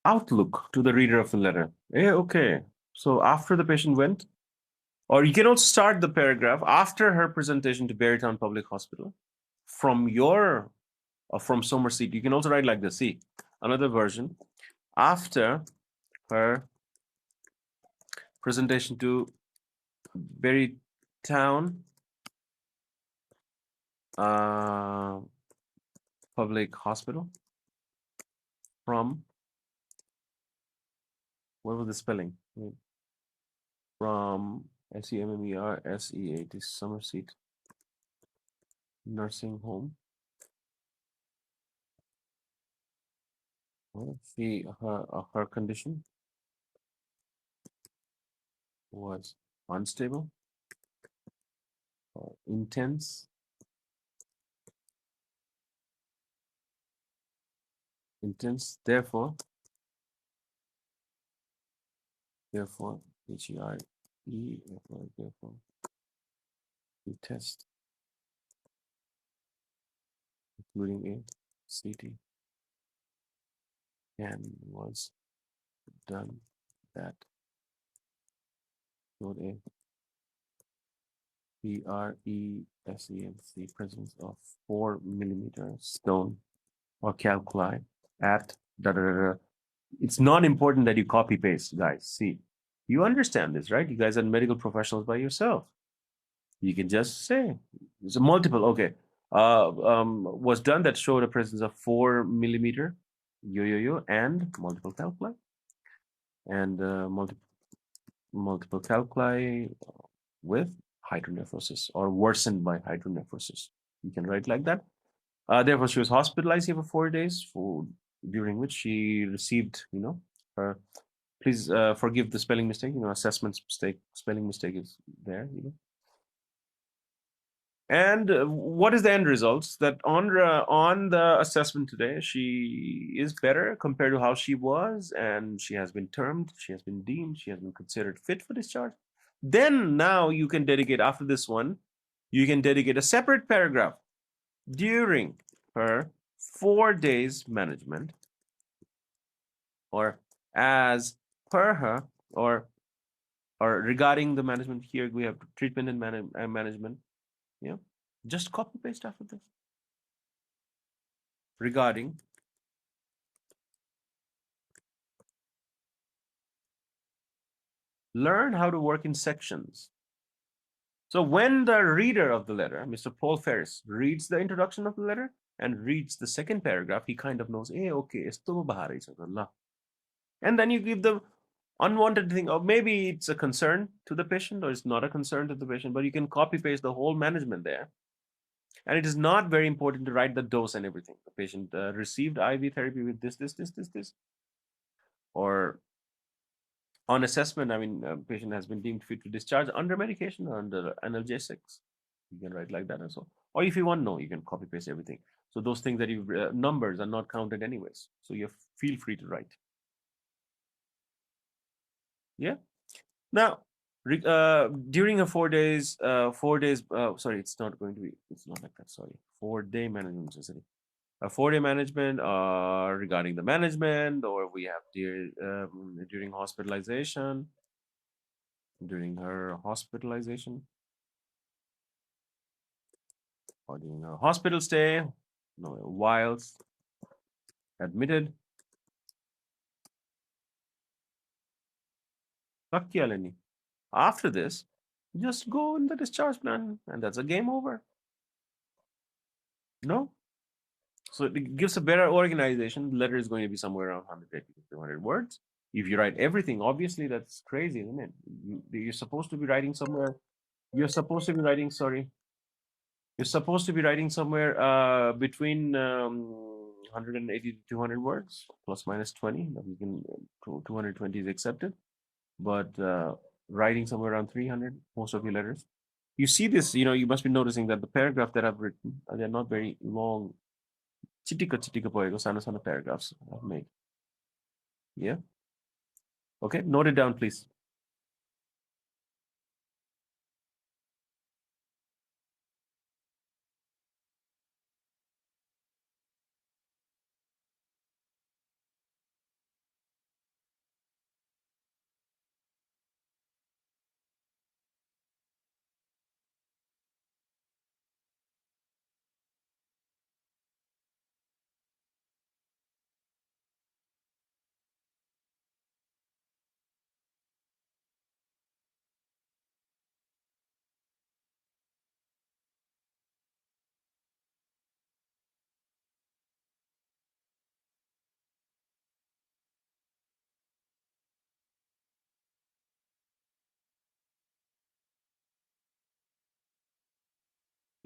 outlook to the reader of the letter. Okay. So after the patient went, or you can also start the paragraph after her presentation to Berrytown Public Hospital. From your from Somerset. You can also write like this. See, another version. After her presentation to Berry Town Public Hospital from, what was the spelling? From SEMMERSEA, Somerset Nursing Home. She her condition was unstable, intense, Therefore, therefore, therefore, the test, including a CT, scan was done that showed a PRESENC presence of 4 millimeter stone or calculi at da, da, da, da. It's not important that you copy paste, guys. See, you understand this, right? You guys are medical professionals by yourself. You can just say it's a multiple. Okay, was done that showed a presence of 4 millimeter and multiple calculi and multiple calculi with hydronephrosis or worsened by hydronephrosis. You can write like that. Therefore, she was hospitalized here for 4 days, during which she received, her. Please forgive the spelling mistake. Assessment mistake, spelling mistake is there. And what is the end results? That on the assessment today, she is better compared to how she was, and she has been termed, she has been deemed, she has been considered fit for discharge. Then now you can dedicate, after this one, you can dedicate a separate paragraph during her 4 days management, or as per her, or regarding the management. Here we have treatment and management. Yeah, just copy paste after this. Regarding learn how to work in sections. So when the reader of the letter, Mr. Paul Ferris, reads the introduction of the letter and reads the second paragraph, he kind of knows, okay, esto bahari sa. And then you give the unwanted thing, or maybe it's a concern to the patient, or it's not a concern to the patient, but you can copy paste the whole management there. And it is not very important to write the dose and everything. The patient received IV therapy with this, or on assessment, patient has been deemed fit to discharge under medication or under analgesics. You can write like that as well. Or if you want, no, you can copy paste everything. So those things that you numbers are not counted anyways. So you feel free to write. Yeah. Now, during a 4 days, sorry, it's not going to be, it's not like that. Sorry, 4-day management. A 4-day management regarding the management, or we have during hospitalization, during her hospitalization, or during her hospital stay, no, whilst admitted. After this, just go in the discharge plan, and that's a game over. No? So it gives a better organization. The letter is going to be somewhere around 180 to 200 words. If you write everything, obviously that's crazy, isn't it? You're supposed to be writing somewhere. You're supposed to be writing, sorry. You're supposed to be writing somewhere between 180 to 200 words, plus minus 20. That we can 220 is accepted, but writing somewhere around 300, most of your letters. You see this, you must be noticing that the paragraph that I've written, they're not very long. Chitika poego, sana paragraphs I've made. Yeah. Okay, note it down, please.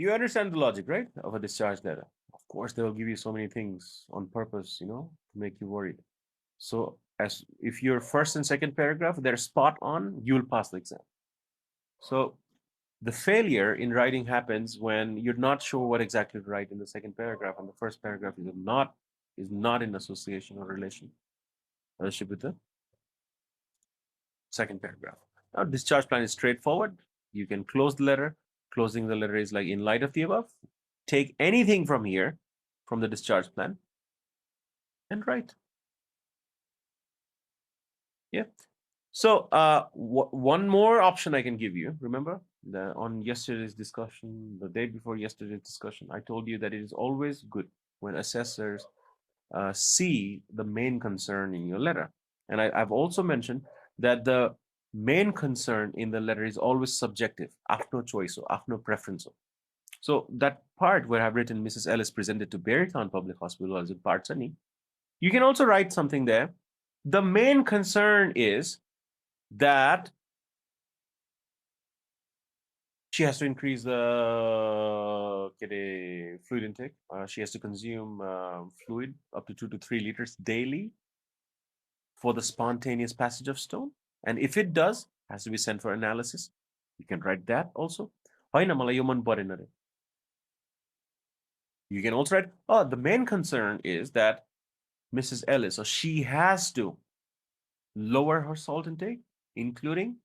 You understand the logic, right, of a discharge letter. Of course, they will give you so many things on purpose, to make you worried. So, as if your first and second paragraph they're spot on, you will pass the exam. So, the failure in writing happens when you're not sure what exactly to write in the second paragraph, and the first paragraph is not in association or relationship with the second paragraph. Now, discharge plan is straightforward. You can close the letter. Closing the letter is like in light of the above. Take anything from here, from the discharge plan, and write. Yeah. So, one more option I can give you. Remember, on yesterday's discussion, the day before yesterday's discussion, I told you that it is always good when assessors see the main concern in your letter. And I've also mentioned that the main concern in the letter is always subjective, afno choice or afno preference. So that part where I've written Mrs. Ellis presented to Berrytown Public Hospital as a part sunny, you can also write something there. The main concern is that she has to increase the fluid intake. She has to consume fluid up to 2 to 3 liters daily for the spontaneous passage of stone. And if it does, has to be sent for analysis. You can write that also. You can also write, oh, the main concern is that Mrs. Ellis, so she has to lower her salt intake, including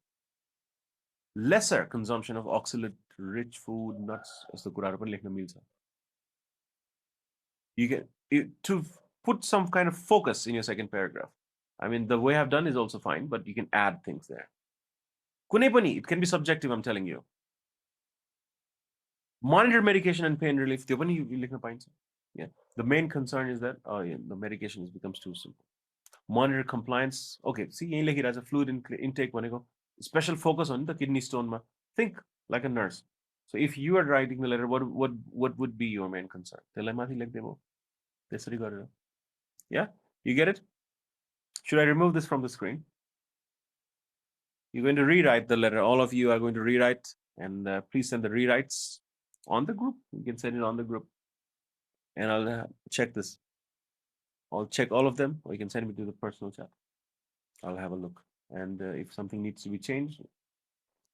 lesser consumption of oxalate-rich food, nuts, as the Quran लिखना मिलता. You to put some kind of focus in your second paragraph. I mean, the way I've done is also fine, but you can add things there. Kuné pani, it can be subjective, I'm telling you. Monitor medication and pain relief. त्यो पनि लेख्न पाइन्छ. Yeah. The main concern is that the medication becomes too simple. Monitor compliance. Okay, see, यही लेखिरहेछ fluid intake भनेको special focus on the kidney stone ma. Think like a nurse. So if you are writing the letter, what would be your main concern? त्यसलाई माथि लेख्दै भयो. त्यसरी गरेर. Yeah, you get it? Should I remove this from the screen? You're going to rewrite the letter. All of you are going to rewrite, and please send the rewrites on the group. You can send it on the group, and I'll check this. I'll check all of them, or you can send me to the personal chat. I'll have a look, and if something needs to be changed,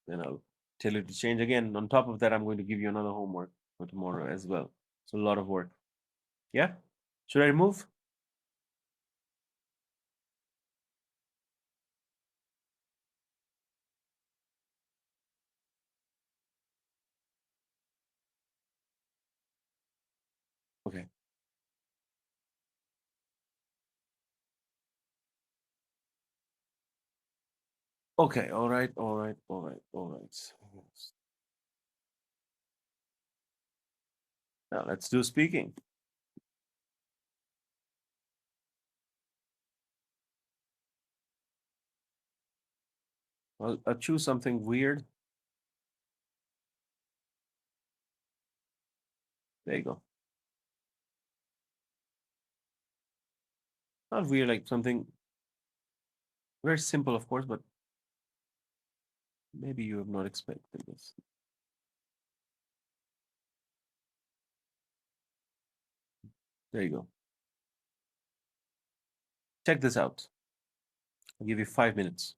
then I'll tell you to change again. On top of that, I'm going to give you another homework for tomorrow as well. It's a lot of work. Yeah? Should I remove? Okay. Okay. All right. All right. All right. All right. Yes. Now let's do speaking. I'll choose something weird. There you go. Not weird, like something very simple, of course, but maybe you have not expected this. There you go. Check this out. I'll give you 5 minutes.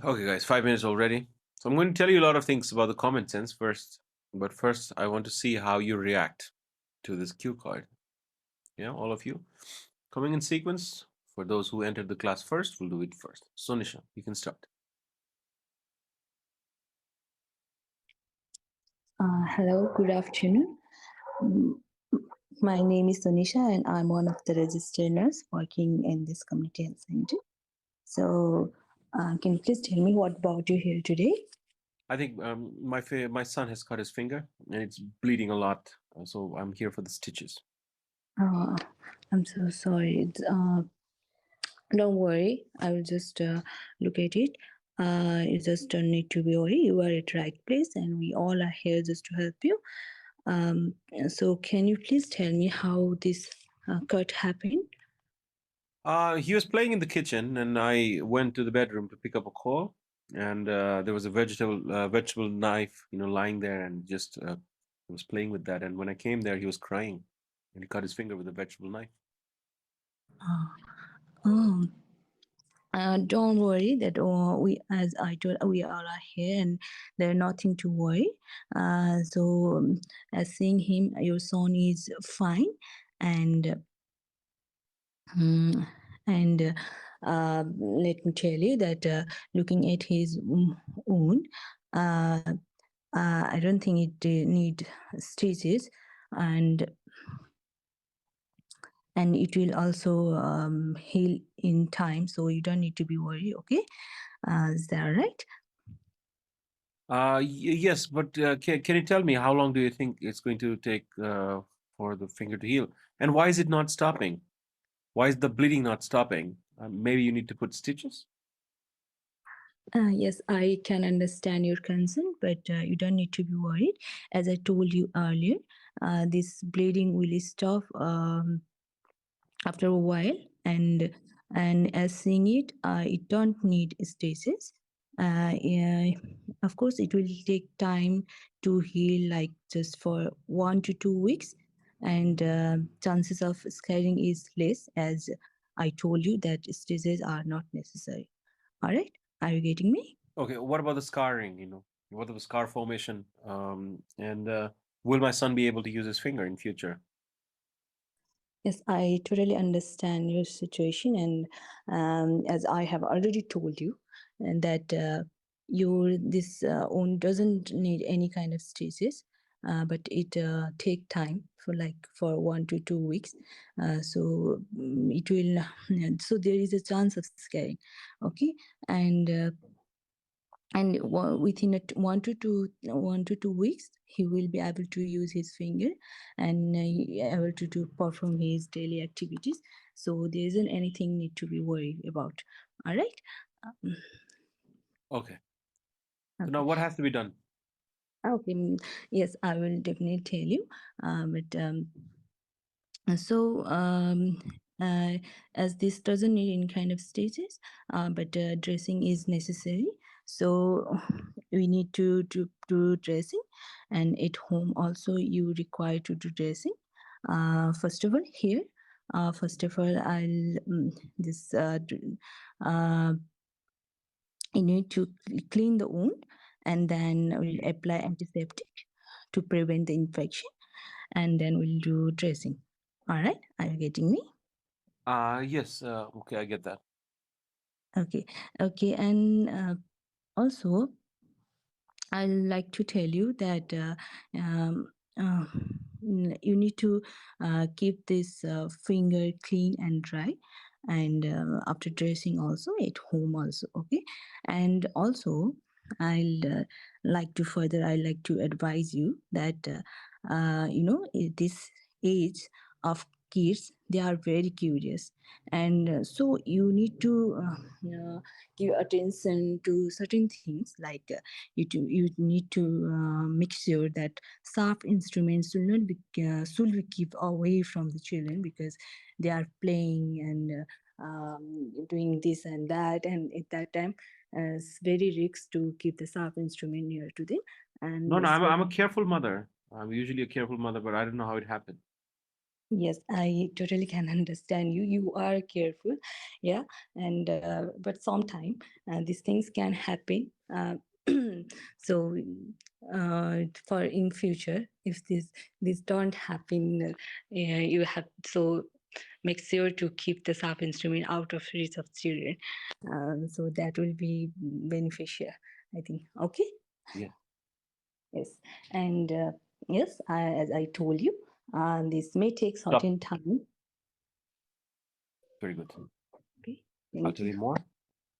Okay, guys, 5 minutes already. So I'm going to tell you a lot of things about the common sense first. But first, I want to see how you react to this cue card. Yeah, all of you. Coming in sequence. For those who entered the class first, we'll do it first. Sonisha, you can start. Hello, good afternoon. Mm, My name is Sonisha, and I'm one of the registered nurse working in this community health center. So, can you please tell me what brought you here today? I think my son has cut his finger and it's bleeding a lot. So I'm here for the stitches. Uh, I'm so sorry. Don't worry, I will just look at it. You just don't need to be worried. You are at right place, and we all are here just to help you. Um, so, can you please tell me how this cut happened? He was playing in the kitchen, and I went to the bedroom to pick up a call, and there was a vegetable knife, lying there, and just was playing with that. And when I came there, he was crying, and he cut his finger with a vegetable knife. Oh, don't worry that we, as I told, we all are here and there's nothing to worry. As seeing him, your son is fine, and mm, let me tell you that looking at his wound, uh, I don't think it need stitches, and it will also heal in time, so you don't need to be worried. Okay, is that right? Yes, but can you tell me how long do you think it's going to take for the finger to heal? And why is it not stopping? Why is the bleeding not stopping? Maybe you need to put stitches? Yes, I can understand your concern, but you don't need to be worried. As I told you earlier, this bleeding will stop after a while, and as seeing it, it don't need stitches. Yeah, of course, it will take time to heal, like just for 1 to 2 weeks, and chances of scarring is less, as I told you that stitches are not necessary. All right, are you getting me? Okay, what about the scarring? What about the scar formation? And will my son be able to use his finger in future? Yes, I totally understand your situation, and as I have already told you, and that your this own doesn't need any kind of stitches, but it take time for like for 1 to 2 weeks. It will. So there is a chance of scarring. Okay, and within 1 to 2 weeks he will be able to use his finger and able to perform his daily activities, so there isn't anything need to be worried about. All right. Um, Okay. So now okay. what has to be done? Okay. Yes, I will definitely tell you, but so uh, as this doesn't need any kind of stages, but dressing is necessary, so we need to do dressing, and at home also you require to do dressing. First of all here, first of all I'll this uh, you need to clean the wound, and then we'll apply antiseptic to prevent the infection, and then we'll do dressing. All right, are you getting me? Yes. Okay, I get that. Okay, okay, and also I like to tell you that um, uh, you need to keep this finger clean and dry, and after dressing also at home also. Okay, and also I'll like to further. I like to advise you that this age of kids, they are very curious, and so you need to give attention to certain things, like you need to make sure that soft instruments should be kept away from the children, because they are playing and doing this and that, and at that time it's very risky to keep the soft instrument near to them, No, and no, I'm so I'm a careful mother. I'm usually a careful mother, but I don't know how it happened. Yes, I totally can understand you. You are careful, yeah, and but sometime these things can happen. So, for in future, if this don't happen, you have so make sure to keep the sharp instrument out of reach of children. So that will be beneficial, I think. Okay. Yeah. Yes, and yes, as I told you, this may take Stop. certain time. Very good. Okay, I'll thank tell you. you more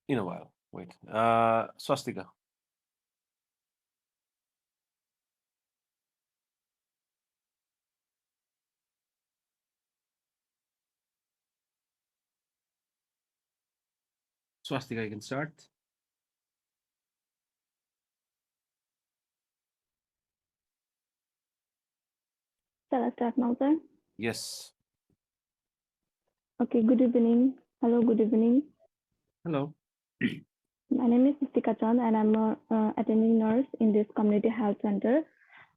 in a while. Wait. Swastika. Swastika, you can start. Shall I start now, sir? Yes. Okay, good evening. Hello, good evening. Hello. My name is Sistika Chand and I'm a attending nurse in this community health center.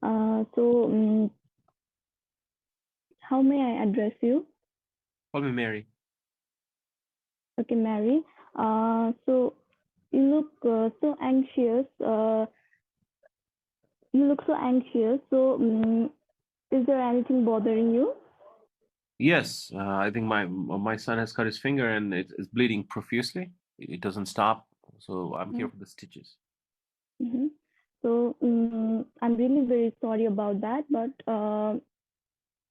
How may I address you? Call me Mary. Okay, Mary. So you look so anxious. You look so anxious. Is there anything bothering you? Yes, I think my son has cut his finger and it's bleeding profusely. It doesn't stop, so I'm here for the stitches. Mm-hmm. I'm really very sorry about that, but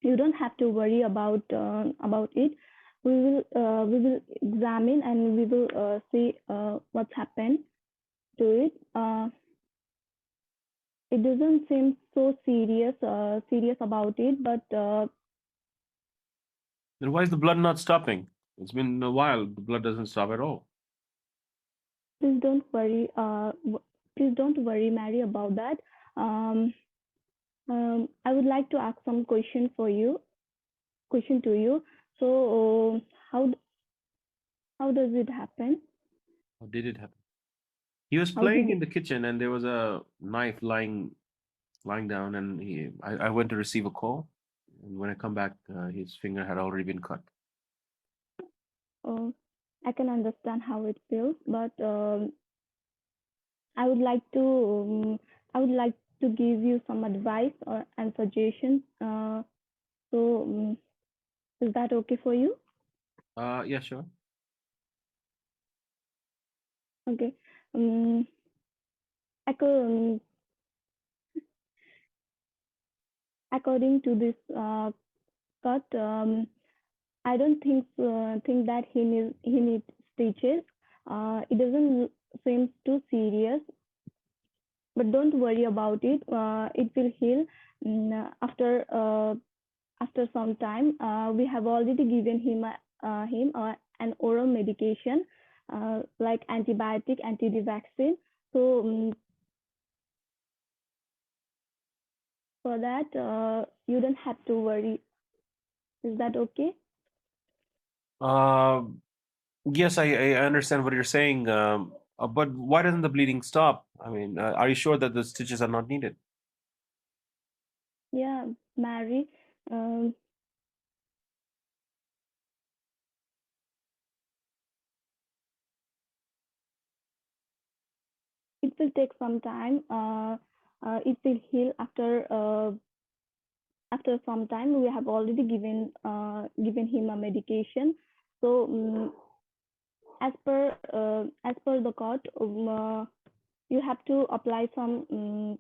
you don't have to worry about it. We will examine and we will see what's happened to it. It doesn't seem so serious about it, but Then why is the blood not stopping? It's been a while. The blood doesn't stop at all. please don't worry. Please don't worry, Mary, about that. Um, I would like to ask some question to you. So, how does it happen? How did it happen? He was How playing did in the kitchen and there was a knife lying down, and I went to receive a call, and when I come back, his finger had already been cut. uh, I can understand how it feels, but I would like to I would like to give you some advice and suggestions. So is that okay for you? Yeah, sure. Okay. Um, acco- According to this cut, I don't think that he needs stitches. It doesn't seem too serious, but don't worry about it. It will heal after some time. We have already given him an oral medication like antibiotic, anti-vaccine. So for that, you don't have to worry. Is that okay? Uh, yes, I understand what you're saying, but why doesn't the bleeding stop? I mean, are you sure that the stitches are not needed? Yeah, Mary. Um, it will take some time. It will heal after some time. We have already given him a medication. So as per the court, you have to apply some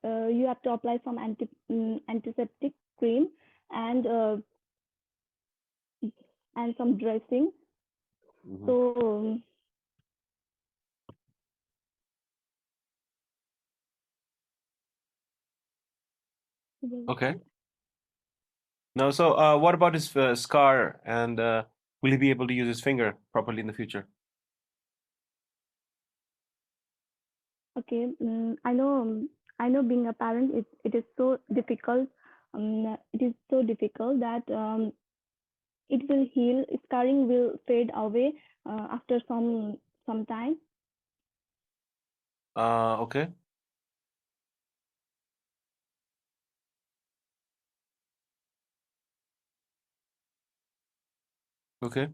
you have to apply some antiseptic cream and uh, and some dressing. Hmm. So Okay. No, so what about his scar, and will he be able to use his finger properly in the future? okay, I know being a parent, it is so difficult. It is so difficult that it will heal. Scarring will fade away after some time. Okay. Okay.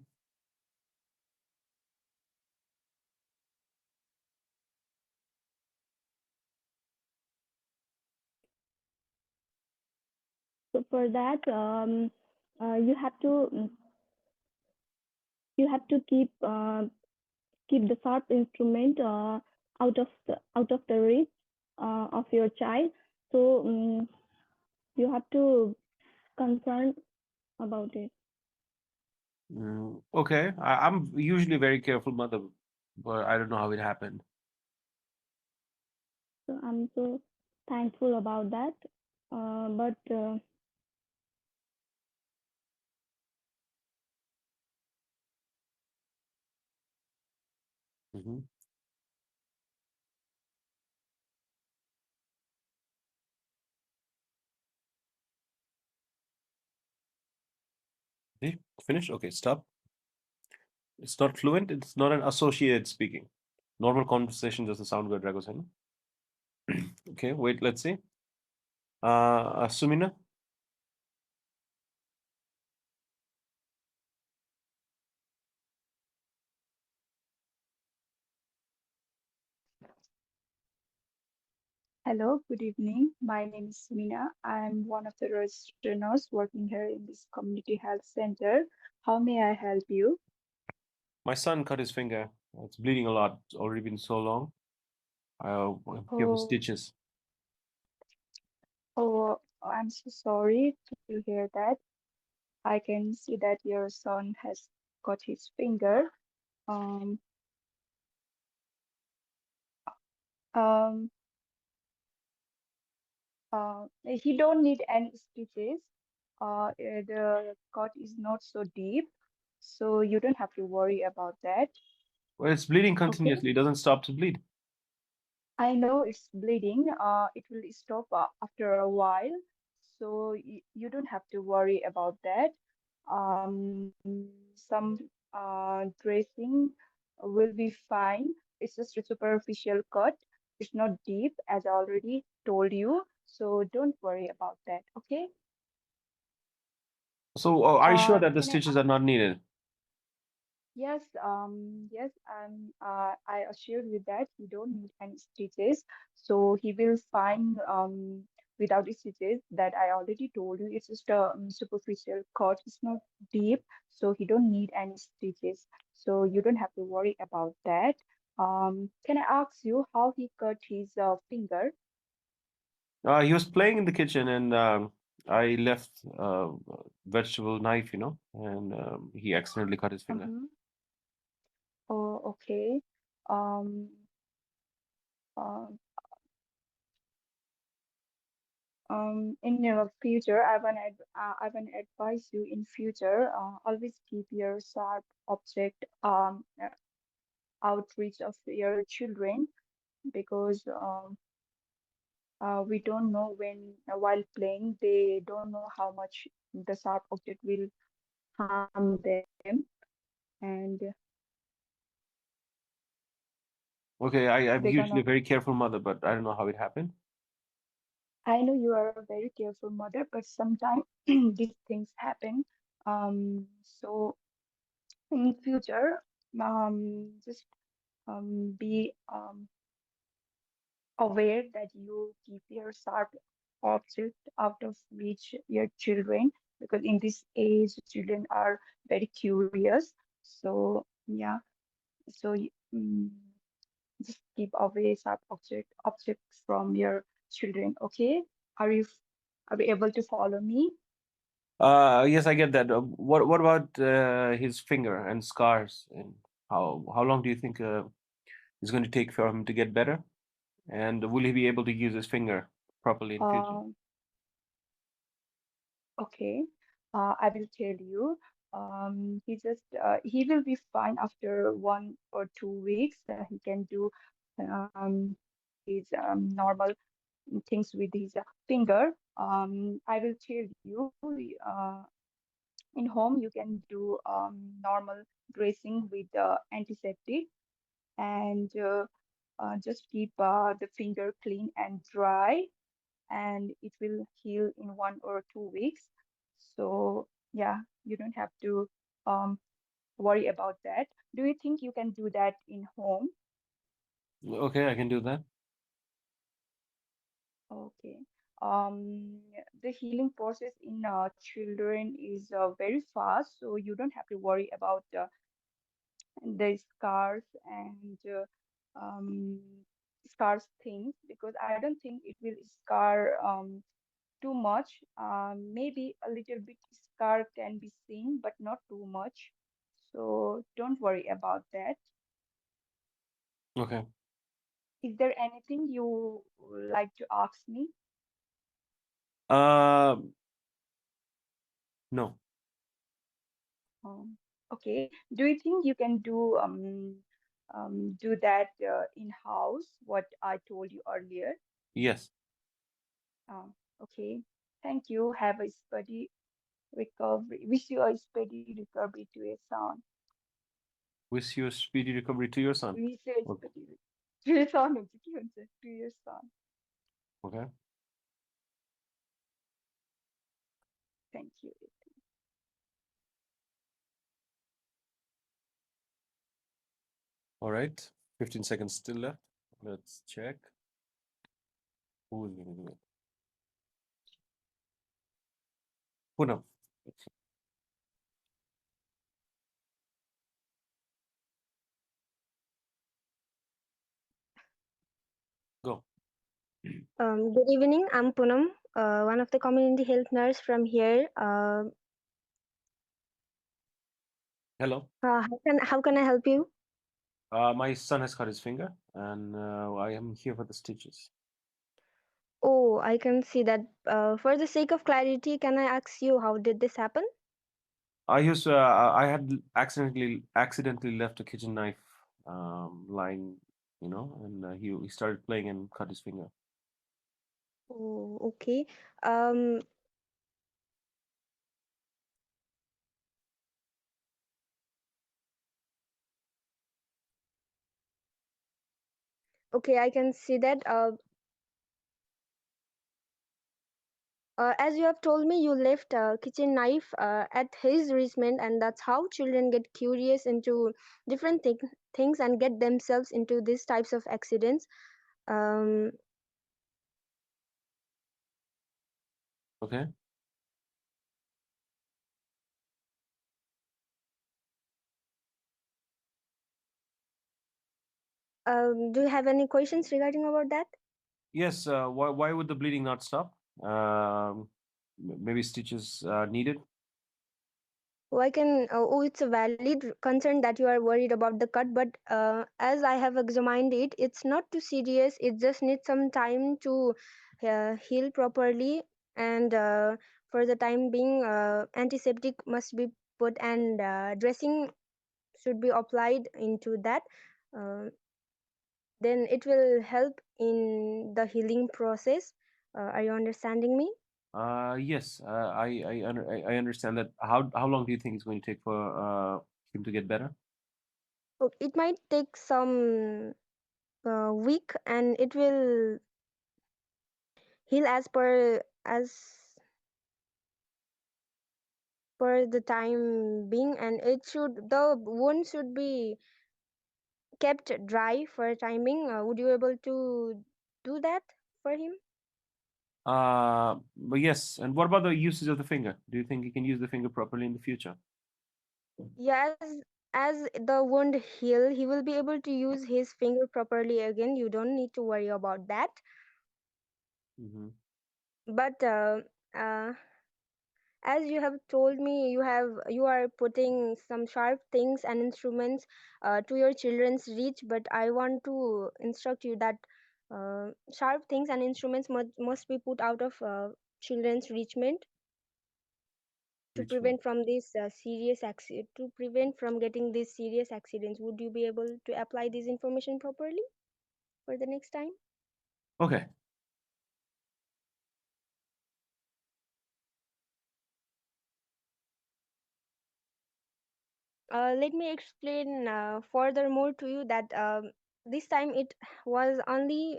So for that, you have to keep the sharp instrument out of the reach of your child. So you have to concern about it. Okay. I'm usually a very careful mother, but I don't know how it happened. So I'm so thankful about that. But Hmm. Okay, finish. Okay, stop. It's not fluent. It's not an associated speaking. Normal conversation doesn't sound good, Ragosen. Okay, wait, let's see. Sumina. Hello, good evening. My name is Mina. I'm one of the registered nurse working here in this community health center. How may I help you? My son cut his finger. It's bleeding a lot. It's already been so long. Give him Oh, stitches. oh, I'm so sorry to hear that. I can see that your son has got his finger. Um, um, he don't need any stitches. The cut is not so deep, so you don't have to worry about that. Well, it's bleeding Okay. continuously. It doesn't stop to bleed. I know it's bleeding. It will stop after a while, so you don't have to worry about that. Some dressing will be fine. It's just a superficial cut. It's not deep, as I already told you. So don't worry about that. Okay. So, are you sure that the Can I stitches are not needed? Yes, yes, I assure you that he don't need any stitches. So he will find without stitches that I already told you. It's just a superficial cut. It's not deep, so he don't need any stitches. So you don't have to worry about that. Can I ask you how he cut his finger? He was playing in the kitchen, and I left vegetable knife, and he accidentally cut his finger. Mm-hmm. Oh, okay. Um, uh, in your future, I want to advise you in future, always keep your sharp object outreach of your children because we don't know when while playing they don't know how much the sharp object will harm them, and Okay, I'm they're usually gonna. a very careful mother, but I don't know how it happened. I know you are a very careful mother, but sometimes these things happen. So in future, just be aware that you keep your sharp object out of reach your children because in this age children are very curious. So yeah, so just keep away sharp objects from your children. Okay, are you are you able to follow me? Yes, I get that. What about his finger and scars? And how long do you think it's going to take for him to get better? And will he be able to use his finger properly in future? um Okay, I will tell you. He will be fine after 1 or 2 weeks. He can do his normal things with his finger. I will tell you. In home, you can do normal dressing with antiseptic and just keep the finger clean and dry and it will heal in 1 or 2 weeks. So yeah, you don't have to worry about that. Do you think you can do that in home? Okay, I can do that. Okay. The healing process in children is very fast, so you don't have to worry about the scars and scars things, because I don't think it will scar too much. Maybe a little bit scar can be seen, but not too much. So don't worry about that. Okay. Is there anything you would like to ask me? Uh, no. Okay. Do you think you can do that in house? What I told you earlier. Yes. Okay. Thank you. Have a speedy recovery. Wish you a speedy recovery to your son. Wish you a speedy recovery to your son. Wish you a Okay. speedy to your son. কি হচ্ছে? To your son. Okay. Thank you. All right. 15 seconds still left. Let's check. Who is going to do it? Poonam. Go. Good evening. I'm Poonam, one of the community health nurse from here. Hello. How can I help you? My son has cut his finger, and I am here for the stitches. Oh, I can see that. For the sake of clarity, can I ask you how did this happen? I had accidentally left a kitchen knife lying, and he started playing and cut his finger. Oh, okay. Um, okay, I can see that. As you have told me, you left a kitchen knife at his wristband, and that's how children get curious into different things and get themselves into these types of accidents. Um, Okay. do you have any questions regarding about that? Yes. Why would the bleeding not stop? Maybe stitches needed. It's a valid concern that you are worried about the cut, but as I have examined it, it's not too serious. It just needs some time to heal properly, and for the time being, antiseptic must be put, and dressing should be applied into that. Uh, then it will help in the healing process. Are you understanding me? Yes. I understand that. How long do you think it's going to take for him to get better? It might take some week, and it will heal as per the time being, and the wound should be kept dry for a timing. Would you able to do that for him? But yes. And what about the usage of the finger? Do you think he can use the finger properly in the future? Yeah, as the wound heal, he will be able to use his finger properly again. You don't need to worry about that. Mm-hmm. But uh, as you have told me, you are putting some sharp things and instruments to your children's reach, but I want to instruct you that sharp things and instruments must be put out of children's reachment to Richmond. prevent from to prevent from getting these serious accidents. Would you be able to apply this information properly for the next time? Okay. Let me explain furthermore to you that this time it was only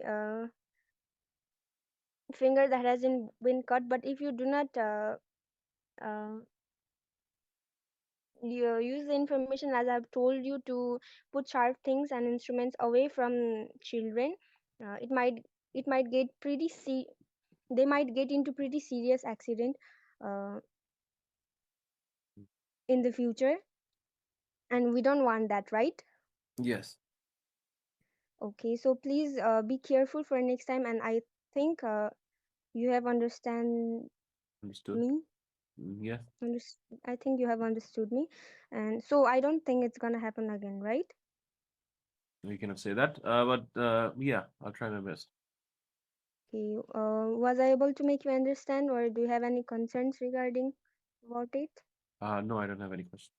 finger that hasn't been cut, but if you do not uh, You use the information as I've told you to put sharp things and instruments away from children. It might get they might get into pretty serious accident uh, in the future, and we don't want that, right? Yes. Okay, so please be careful for next time, and I think you have understand Understood. me. Yes. I think you have understood me, and so I don't think it's gonna happen again, right? We cannot say that. But yeah, I'll try my best. Okay, was I able to make you understand, or do you have any concerns regarding about it? No, I don't have any question.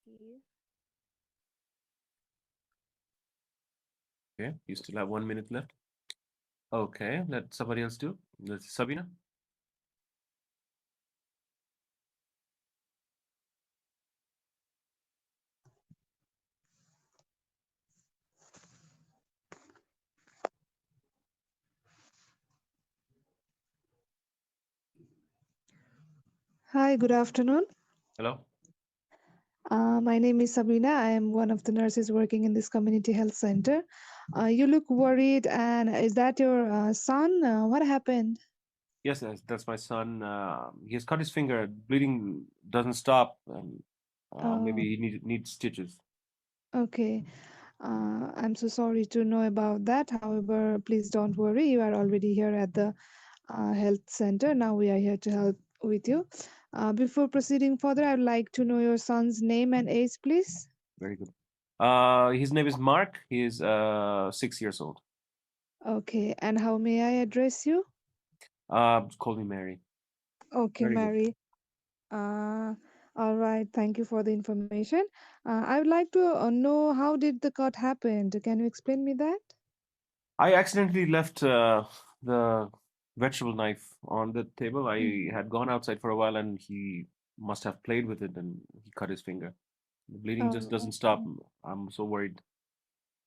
Okay. Okay. You still have 1 minute left. Okay. Let somebody else do. Let's Sabina. Hi, good afternoon. Hello. My name is Sabrina. I am one of the nurses working in this community health center. You look worried, and is that your son? What happened? Yes, that's my son. He has cut his finger. Bleeding doesn't stop, and Oh, maybe he needs stitches. okay. I'm so sorry to know about that. However, please don't worry. You are already here at the health center. Now we are here to help with you. Before proceeding further, I'd like to know your son's name and age, please. Very good. His name is Mark. He is 6 years old. Okay, and how may I address you? Call me Mary. Okay, Very good. Mary. Uh, all right. Thank you for the information. I would like to know how did the cut happen? Can you explain me that? I accidentally left the vegetable knife on the table. I Mhm. had gone outside for a while, and he must have played with it, and he cut his finger. The bleeding just doesn't stop. Okay. I'm so worried.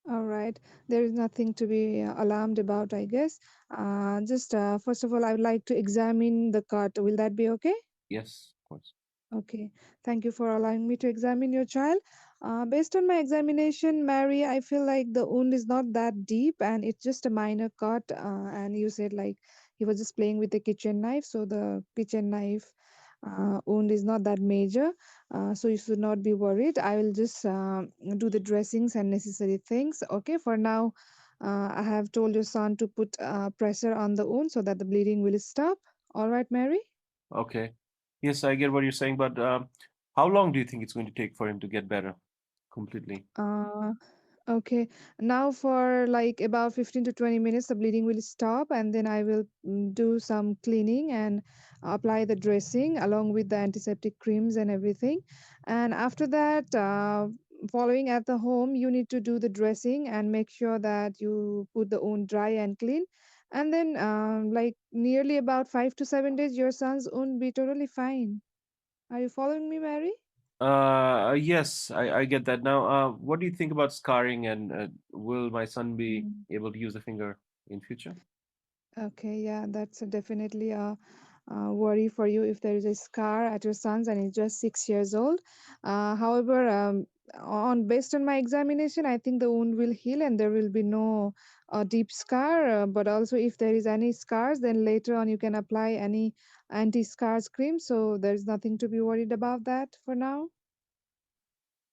All right. There is nothing to be alarmed about, I guess. Just first of all, I would like to examine the cut. Will that be okay? Yes, of course. Okay, thank you for allowing me to examine your child. Based on my examination, Mary, I feel like the wound is not that deep and it's just a minor cut. And you said like he was just playing with a kitchen knife, so the kitchen knife wound is not that major. So you should not be worried. I will just do the dressings and necessary things. Okay, for now, I have told your son to put pressure on the wound so that the bleeding will stop. All right, Mary? Okay. Yes, I get what you're saying, but how long do you think it's going to take for him to get better completely? Uh, Okay, now for like about 15 to 20 minutes, the bleeding will stop, and then I will do some cleaning and apply the dressing along with the antiseptic creams and everything. And after that, following at the home, you need to do the dressing and make sure that you put the wound dry and clean. And then, like nearly about 5 to 7 days, your son's wound be totally fine. Are you following me, Mary? Yes, I get that. Now, what do you think about scarring, and will my son be Mm. able to use the finger in future? Okay, yeah, that's definitely a worry for you if there is a scar at your son's and he's just 6 years old. However, on based on my examination, I think the wound will heal and there will be no deep scar. But also, if there is any scars, then later on you can apply any anti-scars cream. So there's nothing to be worried about that for now.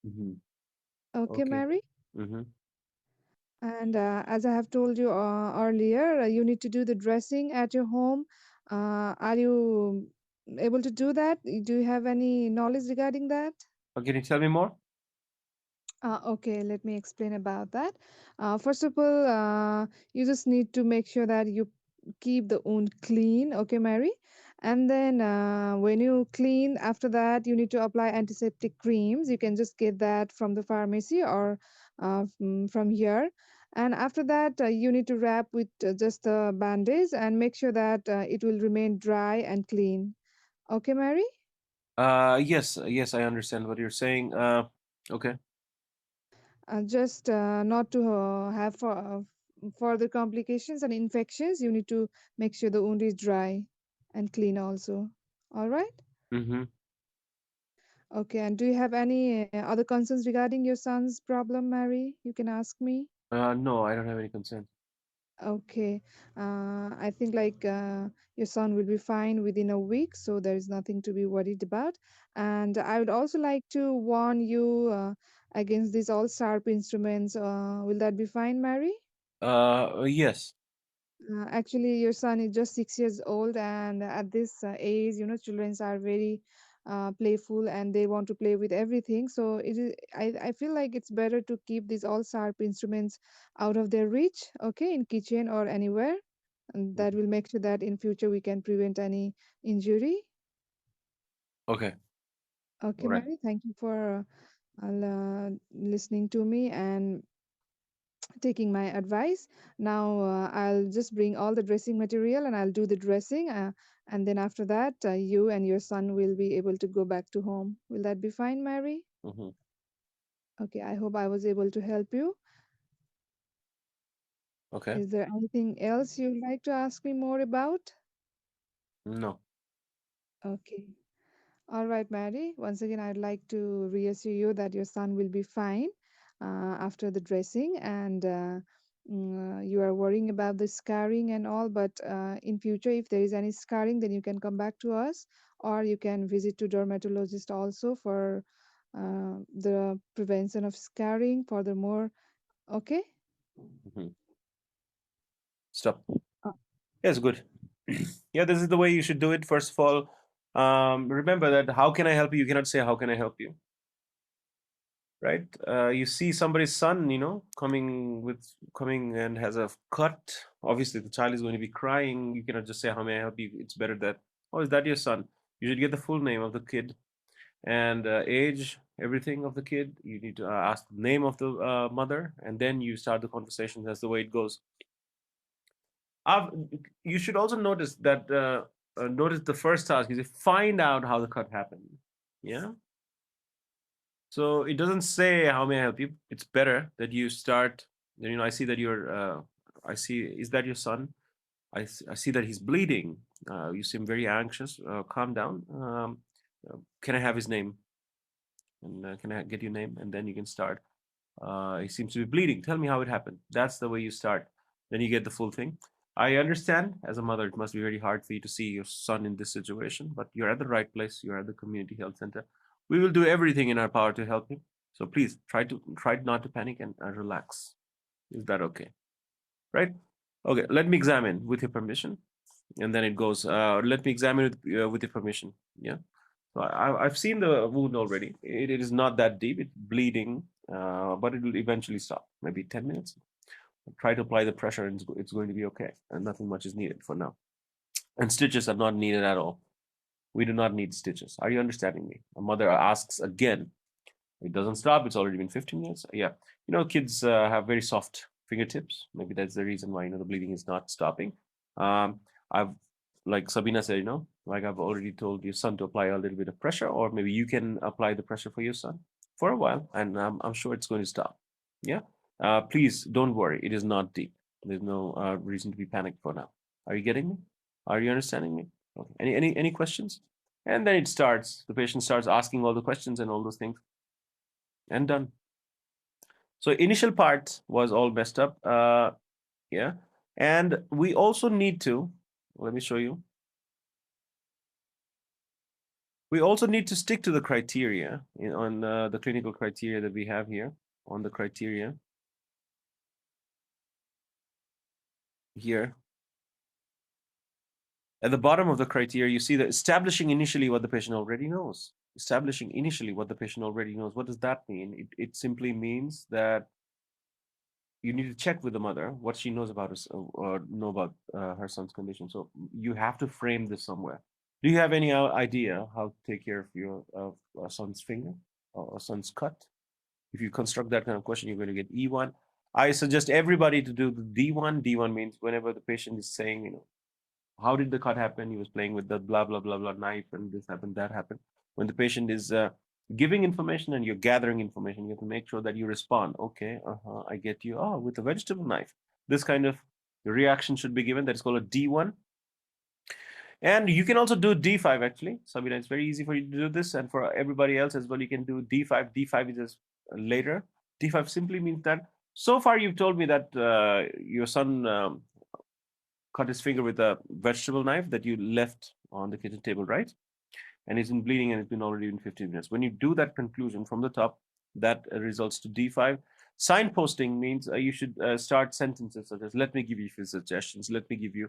Mm-hmm. Okay, Okay. Mary. Mm-hmm. And as I have told you earlier, you need to do the dressing at your home. Are you able to do that? Do you have any knowledge regarding that? Can you tell me more? Okay, let me explain about that. First of all, you just need to make sure that you keep the wound clean, okay, Mary? And then when you clean, after that, you need to apply antiseptic creams. You can just get that from the pharmacy or from here. And after that, you need to wrap with just a bandage and make sure that it will remain dry and clean. Okay, Mary? Yes, yes, I understand what you're saying. Okay. Just not to have further complications and infections, you need to make sure the wound is dry and clean also. All right. Mm-hmm. Okay, and do you have any other concerns regarding your son's problem, Mary? You can ask me. No, I don't have any concern. Okay, I think like your son will be fine within a week, so there is nothing to be worried about. And I would also like to warn you against these all sharp instruments. Will that be fine, Mary? Yes. Actually, your son is just 6 years old, and at this age, children are very playful and they want to play with everything. So it is. I feel like it's better to keep these all sharp instruments out of their reach. Okay, in kitchen or anywhere, and that Mhm. will make sure that in future we can prevent any injury. Okay. Okay, All right. Mary, thank you for listening to me and taking my advice. Now I'll just bring all the dressing material and I'll do the dressing. And then after that, you and your son will be able to go back to home. Will that be fine, Mary? Mm-hmm. Okay, I hope I was able to help you. Okay. Is there anything else you'd like to ask me more about? No. Okay. All right, Mary. Once again, I'd like to reassure you that your son will be fine after the dressing, and you are worrying about the scarring and all. But in future, if there is any scarring, then you can come back to us, or you can visit to dermatologist also for the prevention of scarring. Furthermore, okay. Mm-hmm. Stop. Uh, Yes, good. Yeah, this is the way you should do it. First of all, remember that how can I help you? You cannot say how can I help you, right? You see somebody's son, coming and has a cut. Obviously, the child is going to be crying. You cannot just say how may I help you. It's better that, oh, is that your son? You should get the full name of the kid and age, everything of the kid. You need to ask the name of the mother, and then you start the conversation. That's the way it goes. I've, you should also notice that notice the first task is to find out how the cut happened. Yeah. So it doesn't say how may I help you. It's better that you start. I see that you're. I see. Is that your son? I see that he's bleeding. You seem very anxious. Calm down. Can I have his name? And can I get your name? And then you can start. He seems to be bleeding. Tell me how it happened. That's the way you start. Then you get the full thing. I understand as a mother, it must be very hard for you to see your son in this situation, but you're at the right place. You're at the community health center. We will do everything in our power to help you. So please try not to panic and relax. Is that okay? Right? Okay. Let me examine with your permission, and then it goes. Let me examine with your permission. Yeah. So I've seen the wound already. It is not that deep. It's bleeding, but it will eventually stop. Maybe 10 minutes. Try to apply the pressure, and it's going to be okay. And nothing much is needed for now. And stitches are not needed at all. We do not need stitches. Are you understanding me? A mother asks again. It doesn't stop. It's already been 15 minutes. Yeah. Kids have very soft fingertips. Maybe that's the reason why, the bleeding is not stopping. I've, like Sabina said, like I've already told your son to apply a little bit of pressure, or maybe you can apply the pressure for your son for a while, and I'm sure it's going to stop. Yeah. Please don't worry. It is not deep. There's no reason to be panicked for now. Are you getting me? Are you understanding me? Okay. Any questions? And then it starts. The patient starts asking all the questions and all those things, and done. So initial part was all messed up. Yeah. And we also need to, let me show you. We also need to stick to the criteria on the clinical criteria that we have here on the criteria here. At the bottom of the criteria, you see that establishing initially what the patient already knows. Establishing initially what the patient already knows. What does that mean? It simply means that you need to check with the mother what she knows about her son's condition. So you have to frame this somewhere. Do you have any idea how to take care of your son's finger or son's cut? If you construct that kind of question, you're going to get E1. I suggest everybody to do the D1. D1 means whenever the patient is saying, how did the cut happen? He was playing with the blah, blah, blah, blah knife, and this happened, that happened. When the patient is giving information and you're gathering information, you have to make sure that you respond. Okay, I get you. Oh, with a vegetable knife. This kind of reaction should be given. That's called a D1. And you can also do D5 actually. Sabina, it's very easy for you to do this, and for everybody else as well, you can do D5. D5 is just later. D5 simply means that so far you've told me that your son cut his finger with a vegetable knife that you left on the kitchen table, right? And he's been bleeding and it's been already in 15 minutes. When you do that conclusion from the top, that results to D5. Signposting means you should start sentences such as, let me give you a few suggestions, let me give you,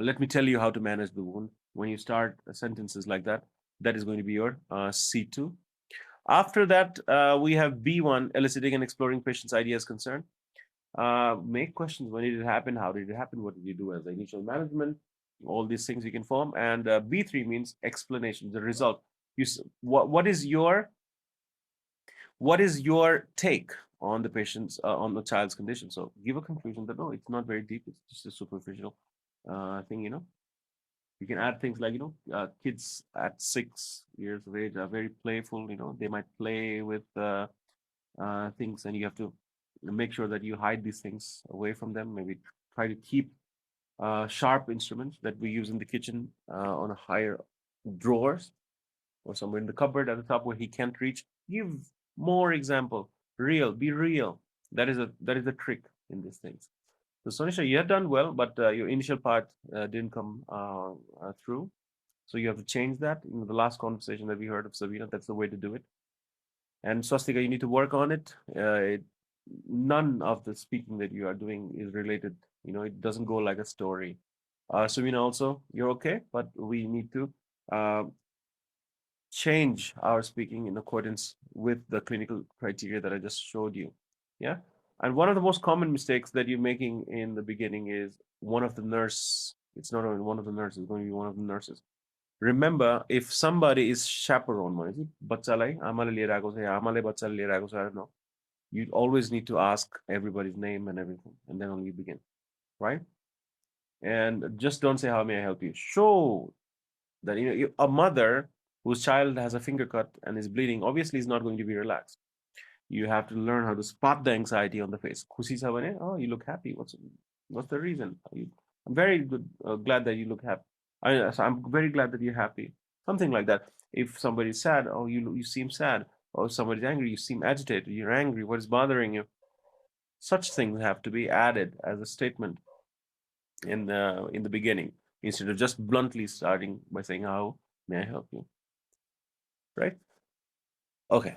let me tell you how to manage the wound. When you start sentences like that, that is going to be your C2. After that, we have B1, eliciting and exploring patient's ideas, concern. Make questions. When did it happen? How did it happen? What did you do as the initial management? All these things you can form. And B3 means explanation, the result. What is your take on the patient's on the child's condition? So give a conclusion that no, it's not very deep. It's just a superficial thing. You can add things like kids at 6 years of age are very playful. They might play with things, and you have to make sure that you hide these things away from them. Maybe try to keep sharp instruments that we use in the kitchen on a higher drawers or somewhere in the cupboard at the top where he can't reach. Give more example. Be real. That is a trick in these things. So Sonisha, you have done well, but your initial part didn't come through. So you have to change that. In the last conversation that we heard of Sabina, that's the way to do it. And Swastika, you need to work on it. None of the speaking that you are doing is related. It doesn't go like a story. Sabina, also, you're okay, but we need to uh, change our speaking in accordance with the clinical criteria that I just showed you. Yeah. And one of the most common mistakes that you're making in the beginning is one of the nurse. It's not only one of the nurses, it's going to be one of the nurses. Remember, if somebody is chaperone, I don't know. You always need to ask everybody's name and everything, and then only you begin, right? And just don't say, how may I help you? Show that a mother whose child has a finger cut and is bleeding obviously is not going to be relaxed. You have to learn how to spot the anxiety on the face. Khushi sa bane, oh, you look happy. What's the reason? I'm very good, glad that you look happy. I'm very glad that you're happy. Something like that. If somebody's sad, oh, you seem sad. Or if somebody's angry, you seem agitated. You're angry. What is bothering you? Such things have to be added as a statement in the beginning, instead of just bluntly starting by saying, how may I help you? Right? Okay.